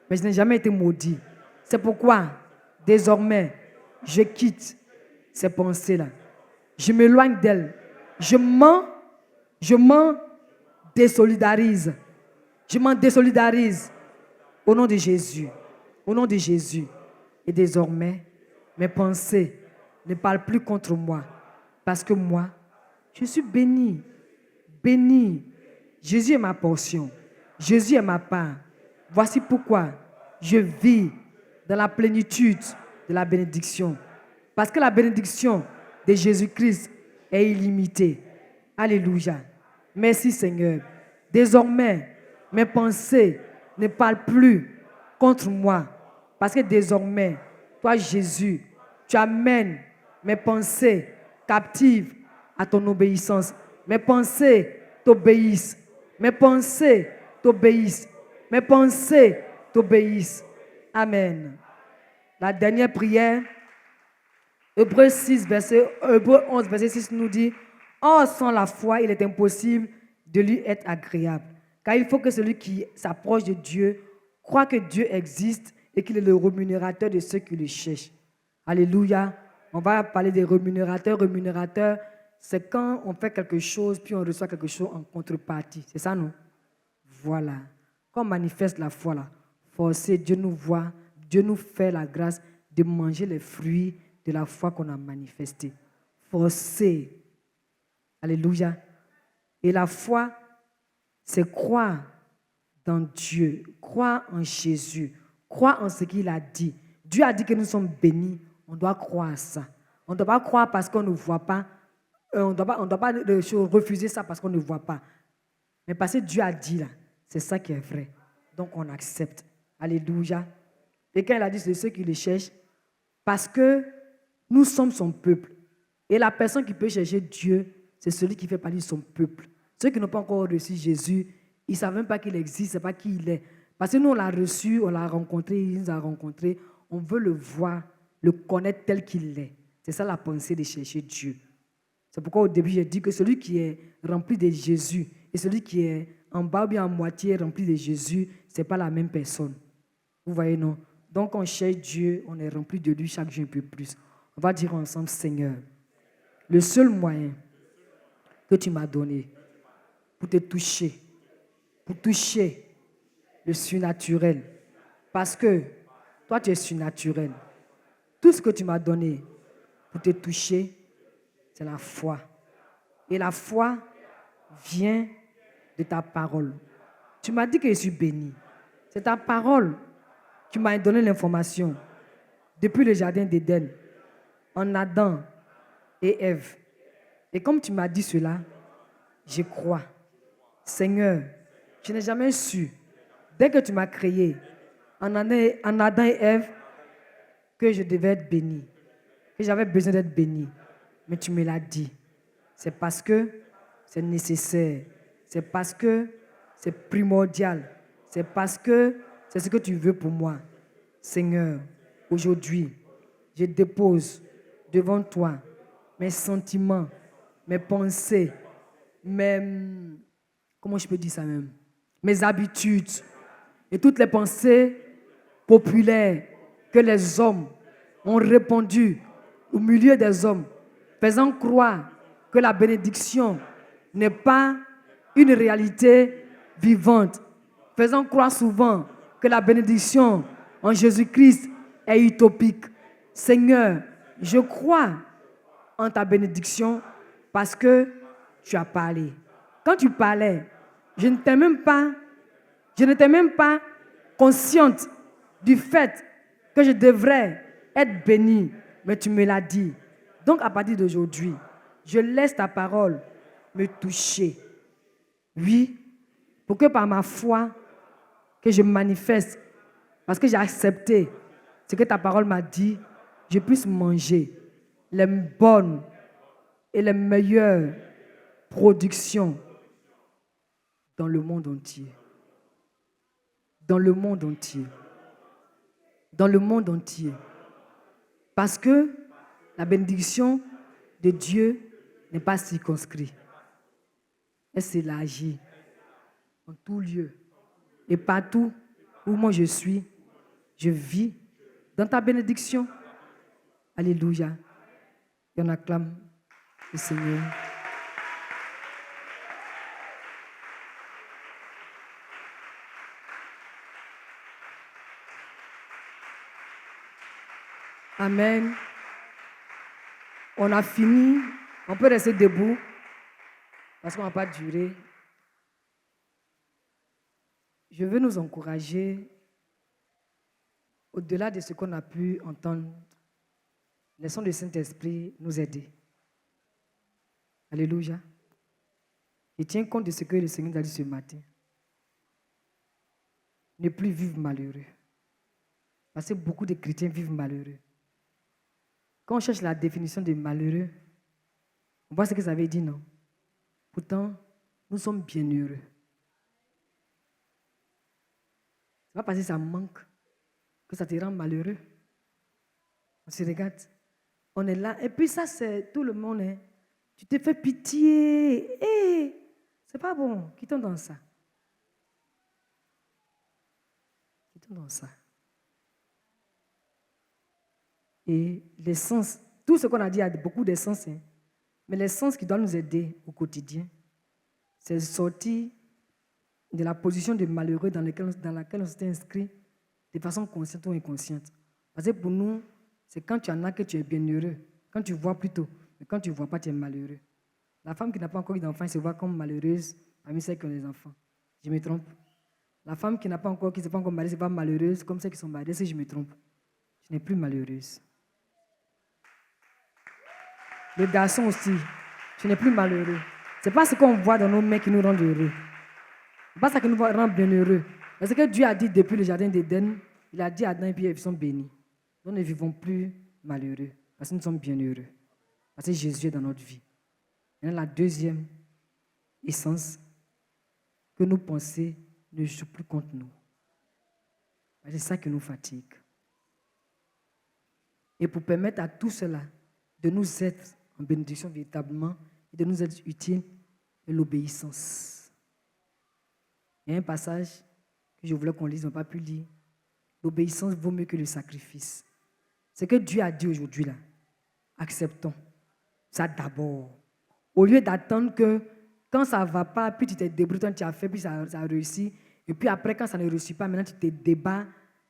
Mais je n'ai jamais été maudit. C'est pourquoi, désormais, je quitte ces pensées-là. Je m'éloigne d'elles. Je m'en désolidarise. Je m'en désolidarise au nom de Jésus. Au nom de Jésus. Et désormais, mes pensées ne parlent plus contre moi. Parce que moi, je suis béni. Béni. Jésus est ma portion. Jésus est ma part. Voici pourquoi je vis dans la plénitude de la bénédiction. Parce que la bénédiction de Jésus-Christ est illimitée. Alléluia. Merci Seigneur. Désormais, mes pensées ne parlent plus contre moi. Parce que désormais, toi Jésus, tu amènes mes pensées captives à ton obéissance. Mes pensées t'obéissent. Mes pensées t'obéissent. Mes pensées t'obéissent. Amen. La dernière prière, Hébreux 11, verset 6 nous dit, « Or, sans la foi, il est impossible de lui être agréable. Car il faut que celui qui s'approche de Dieu croit que Dieu existe et qu'il est le rémunérateur de ceux qui le cherchent. » Alléluia. On va parler des rémunérateurs. Rémunérateurs, c'est quand on fait quelque chose, puis on reçoit quelque chose en contrepartie. C'est ça, non? Voilà. Quand on manifeste la foi, là, forcé, Dieu nous voit, Dieu nous fait la grâce de manger les fruits de la foi qu'on a manifestée. Forcé. Alléluia. Et la foi, c'est croire dans Dieu, croire en Jésus, croire en ce qu'il a dit. Dieu a dit que nous sommes bénis, on doit croire à ça. On ne doit pas croire parce qu'on ne voit pas, on ne doit pas refuser ça parce qu'on ne voit pas. Mais parce que Dieu a dit là, c'est ça qui est vrai. Donc on accepte. Alléluia. Et quand il a dit c'est ceux qui le cherchent, parce que nous sommes son peuple. Et la personne qui peut chercher Dieu, c'est celui qui fait partie de son peuple. Ceux qui n'ont pas encore reçu Jésus, ils ne savent même pas qu'il existe, ils ne savent pas qui il est. Parce que nous, on l'a reçu, on l'a rencontré, il nous a rencontrés. On veut le voir, le connaître tel qu'il est. C'est ça la pensée de chercher Dieu. C'est pourquoi au début, j'ai dit que celui qui est rempli de Jésus et celui qui est en bas ou bien en moitié rempli de Jésus, ce n'est pas la même personne. Vous voyez, non? Donc, on cherche Dieu, on est rempli de lui chaque jour un peu plus. On va dire ensemble, Seigneur, le seul moyen que tu m'as donné pour te toucher, pour toucher le surnaturel, parce que toi, tu es surnaturel. Tout ce que tu m'as donné pour te toucher, c'est la foi. Et la foi vient de ta parole. Tu m'as dit que je suis béni. C'est ta parole qui m'a donné l'information depuis le jardin d'Éden, en Adam et Ève. Et comme tu m'as dit cela, je crois. Seigneur, je n'ai jamais su, dès que tu m'as créé, en Adam et Ève, que je devais être béni, que j'avais besoin d'être béni. Mais tu me l'as dit. C'est parce que c'est nécessaire. C'est parce que c'est primordial. C'est parce que c'est ce que tu veux pour moi. Seigneur, aujourd'hui, je dépose devant toi mes sentiments, mes pensées, comment je peux dire ça même? Mes habitudes et toutes les pensées populaires que les hommes ont répandues au milieu des hommes, faisant croire que la bénédiction n'est pas une réalité vivante, faisant croire souvent que la bénédiction en Jésus-Christ est utopique. Seigneur, je crois en ta bénédiction parce que tu as parlé. Quand tu parlais, je n'étais même pas consciente du fait que je devrais être bénie, mais tu me l'as dit. Donc à partir d'aujourd'hui, je laisse ta parole me toucher. Oui, pour que par ma foi, que je manifeste, parce que j'ai accepté ce que ta parole m'a dit, je puisse manger les bonnes et les meilleures productions dans le monde entier. Dans le monde entier. Dans le monde entier. Parce que la bénédiction de Dieu n'est pas circonscrite. Elle s'élargit en tout lieu. Et partout où moi je suis, je vis dans ta bénédiction. Alléluia. Et on acclame le Seigneur. Amen. On a fini. On peut rester debout parce qu'on n'a pas duré. Je veux nous encourager, au-delà de ce qu'on a pu entendre, laissons le Saint-Esprit nous aider. Alléluia. Je tiens compte de ce que le Seigneur a dit ce matin. Ne plus vivre malheureux. Parce que beaucoup de chrétiens vivent malheureux. Quand on cherche la définition de malheureux, on voit ce que ça veut dire, non? Pourtant, nous sommes bien heureux. Ce n'est pas parce que ça manque que ça te rend malheureux. On se regarde, on est là. Et puis ça, c'est tout le monde. Hein. Tu te fais pitié. C'est pas bon. Quittons dans ça. Quittons dans ça. Et l'essence, tout ce qu'on a dit a beaucoup d'essence. Hein. Mais l'essence qui doit nous aider au quotidien, c'est sortir de la position de malheureux dans laquelle on s'est inscrit de façon consciente ou inconsciente. Parce que pour nous, c'est quand tu en as que tu es bien heureux. Quand tu vois plutôt. Mais quand tu ne vois pas, tu es malheureux. La femme qui n'a pas encore eu d'enfant, elle se voit comme malheureuse parmi celles qui ont des enfants. Je me trompe. La femme qui ne s'est pas encore mariée, se voit malheureuse comme celles qui sont mariées. Si je me trompe, je n'ai plus malheureuse. Le garçon aussi, tu n'es plus malheureux. Ce n'est pas ce qu'on voit dans nos mains qui nous rend heureux. Ce n'est pas ça qui nous rend bien heureux. C'est ce que Dieu a dit depuis le jardin d'Éden. Il a dit à Adam et puis ils sont bénis. Nous ne vivons plus malheureux parce que nous sommes bien heureux. Parce que Jésus est dans notre vie. Et la deuxième essence, que nos pensées ne jouent plus contre nous. C'est ça qui nous fatigue. Et pour permettre à tout cela de nous être en bénédiction véritablement et de nous être utiles, c'est l'obéissance. Il y a un passage que je voulais qu'on lise, on n'a pas pu lire. L'obéissance vaut mieux que le sacrifice. Ce que Dieu a dit aujourd'hui là, acceptons ça d'abord. Au lieu d'attendre que quand ça ne va pas, puis tu te débrouilles, tu as fait, puis ça a réussi. Et puis après, quand ça ne réussit pas, maintenant tu te débats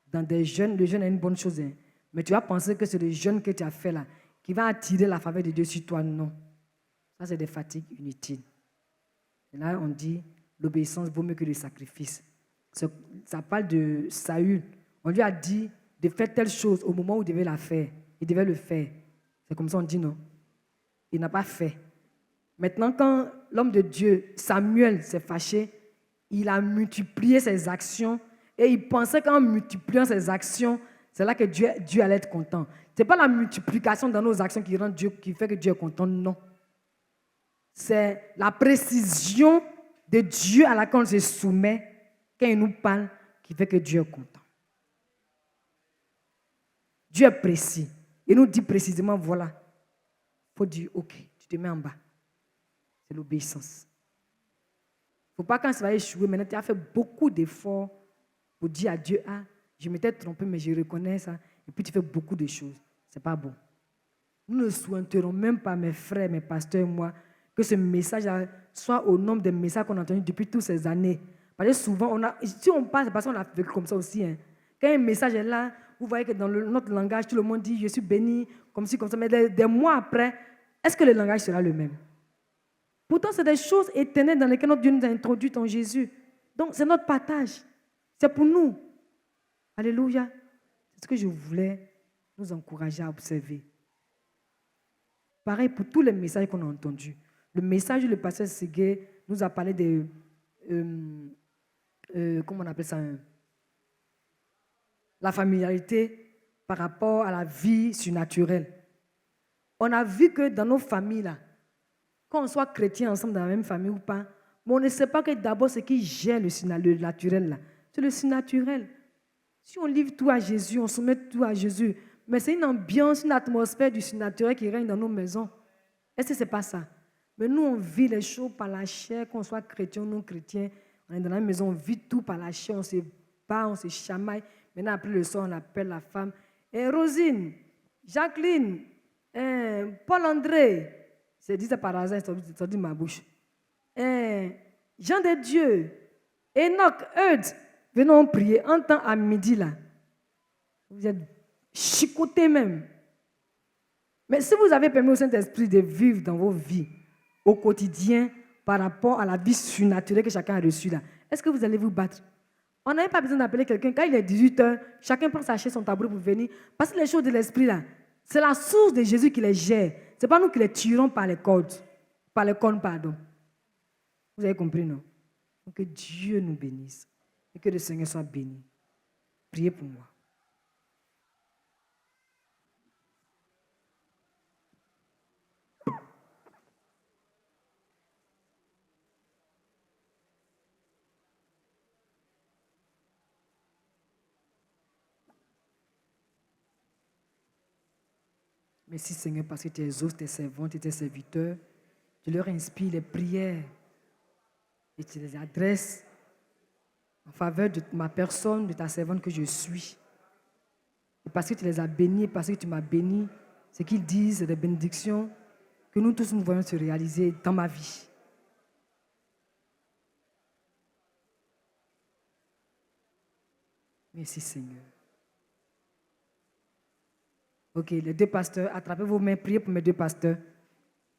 dans des jeûnes. Le jeûne est une bonne chose. Hein. Mais tu vas penser que c'est le jeûne que tu as fait là qui va attirer la faveur de Dieu sur toi. Non. Ça, c'est des fatigues inutiles. Et là, on dit l'obéissance vaut mieux que le sacrifice. Ça parle de Saül. On lui a dit de faire telle chose au moment où il devait la faire. Il devait le faire. C'est comme ça qu'on dit non. Il n'a pas fait. Maintenant, quand l'homme de Dieu, Samuel, s'est fâché, il a multiplié ses actions et il pensait qu'en multipliant ses actions, c'est là que Dieu allait être content. Ce n'est pas la multiplication dans nos actions qui fait que Dieu est content, non. C'est la précision de Dieu à laquelle on se soumet quand il nous parle qui fait que Dieu est content. Dieu est précis. Il nous dit précisément, voilà, il faut dire, ok, tu te mets en bas. C'est l'obéissance. Il ne faut pas quand ça va échouer, maintenant tu as fait beaucoup d'efforts pour dire à Dieu, ah, je m'étais trompé, mais je reconnais ça. Et puis tu fais beaucoup de choses. Ce n'est pas bon. Nous ne souhaiterons même pas, mes frères, mes pasteurs et moi, que ce message soit au nombre des messages qu'on a entendus depuis toutes ces années. Parce que souvent, si on parle, c'est parce qu'on a vécu comme ça aussi. Hein. Quand un message est là, vous voyez que dans notre langage, tout le monde dit, je suis béni, comme ci, comme ça. Mais des mois après, est-ce que le langage sera le même? Pourtant, c'est des choses éternelles dans lesquelles notre Dieu nous a introduites en Jésus. Donc, c'est notre partage. C'est pour nous. Alléluia. C'est ce que je voulais nous encourager à observer. Pareil pour tous les messages qu'on a entendus. Le message du pasteur Ségué nous a parlé de, comment on appelle ça, la familiarité par rapport à la vie surnaturelle. On a vu que dans nos familles, là, quand on soit chrétien ensemble dans la même famille ou pas, mais on ne sait pas que d'abord ce qui gère le naturel, là, c'est le surnaturel. Si on livre tout à Jésus, on soumet tout à Jésus, mais c'est une ambiance, une atmosphère du surnaturel qui règne dans nos maisons. Est-ce que ce n'est pas ça? Mais nous, on vit les choses par la chair, qu'on soit chrétien ou non chrétien. On est dans la maison, on vit tout par la chair, on se bat, on se chamaille. Maintenant, après le soir, on appelle la femme. Et Rosine, Jacqueline, Paul-André, c'est dit ça par hasard, ça dit ma bouche. Jean de Dieu, Enoch, Eudes, venons prier. En temps à midi, là, vous êtes chicotés même. Mais si vous avez permis au Saint-Esprit de vivre dans vos vies au quotidien par rapport à la vie surnaturelle que chacun a reçue là, est-ce que vous allez vous battre? On n'a pas besoin d'appeler quelqu'un. Quand il est 18h, chacun prend sa chaise, son tabouret pour venir. Parce que les choses de l'esprit là, c'est la source de Jésus qui les gère. Ce n'est pas nous qui les tirons par les cordes. Par les cornes, pardon. Vous avez compris, non? Donc que Dieu nous bénisse. Et que le Seigneur soit béni. Priez pour moi. Merci Seigneur parce que tu exauces tes servantes et tes serviteurs. Tu leur inspires les prières et tu les adresses en faveur de ma personne, de ta servante que je suis. Et parce que tu les as bénis, parce que tu m'as béni, ce qu'ils disent, c'est des bénédictions que nous tous nous voyons se réaliser dans ma vie. Merci Seigneur. Ok, les deux pasteurs, attrapez vos mains, priez pour mes deux pasteurs.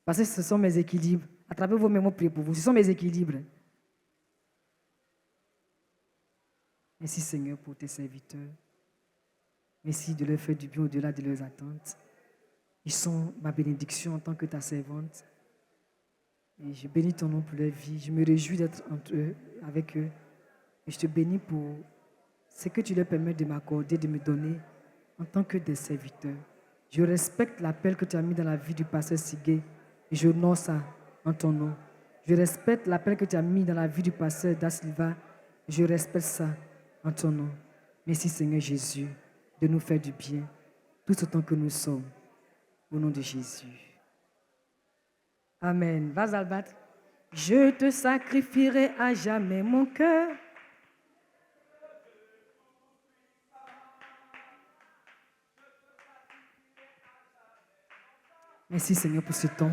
Parce que ce sont mes équilibres. Attrapez vos mains, priez pour vous. Ce sont mes équilibres. Merci Seigneur pour tes serviteurs. Merci de leur faire du bien au-delà de leurs attentes. Ils sont ma bénédiction en tant que ta servante. Et je bénis ton nom pour leur vie. Je me réjouis d'être entre eux, avec eux. Et je te bénis pour ce que tu leur permets de m'accorder, de me donner en tant que des serviteurs. Je respecte l'appel que tu as mis dans la vie du pasteur Ségué et je honore ça en ton nom. Je respecte l'appel que tu as mis dans la vie du pasteur Da Silva et je respecte ça en ton nom. Merci Seigneur Jésus de nous faire du bien tout autant que nous sommes. Au nom de Jésus. Amen. Vas Albat. Je te sacrifierai à jamais mon cœur. Merci Seigneur pour ce temps.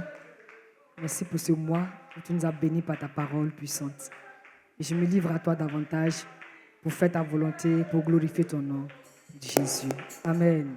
Merci pour ce mois où tu nous as bénis par ta parole puissante. Et je me livre à toi davantage pour faire ta volonté, pour glorifier ton nom. Jésus. Amen.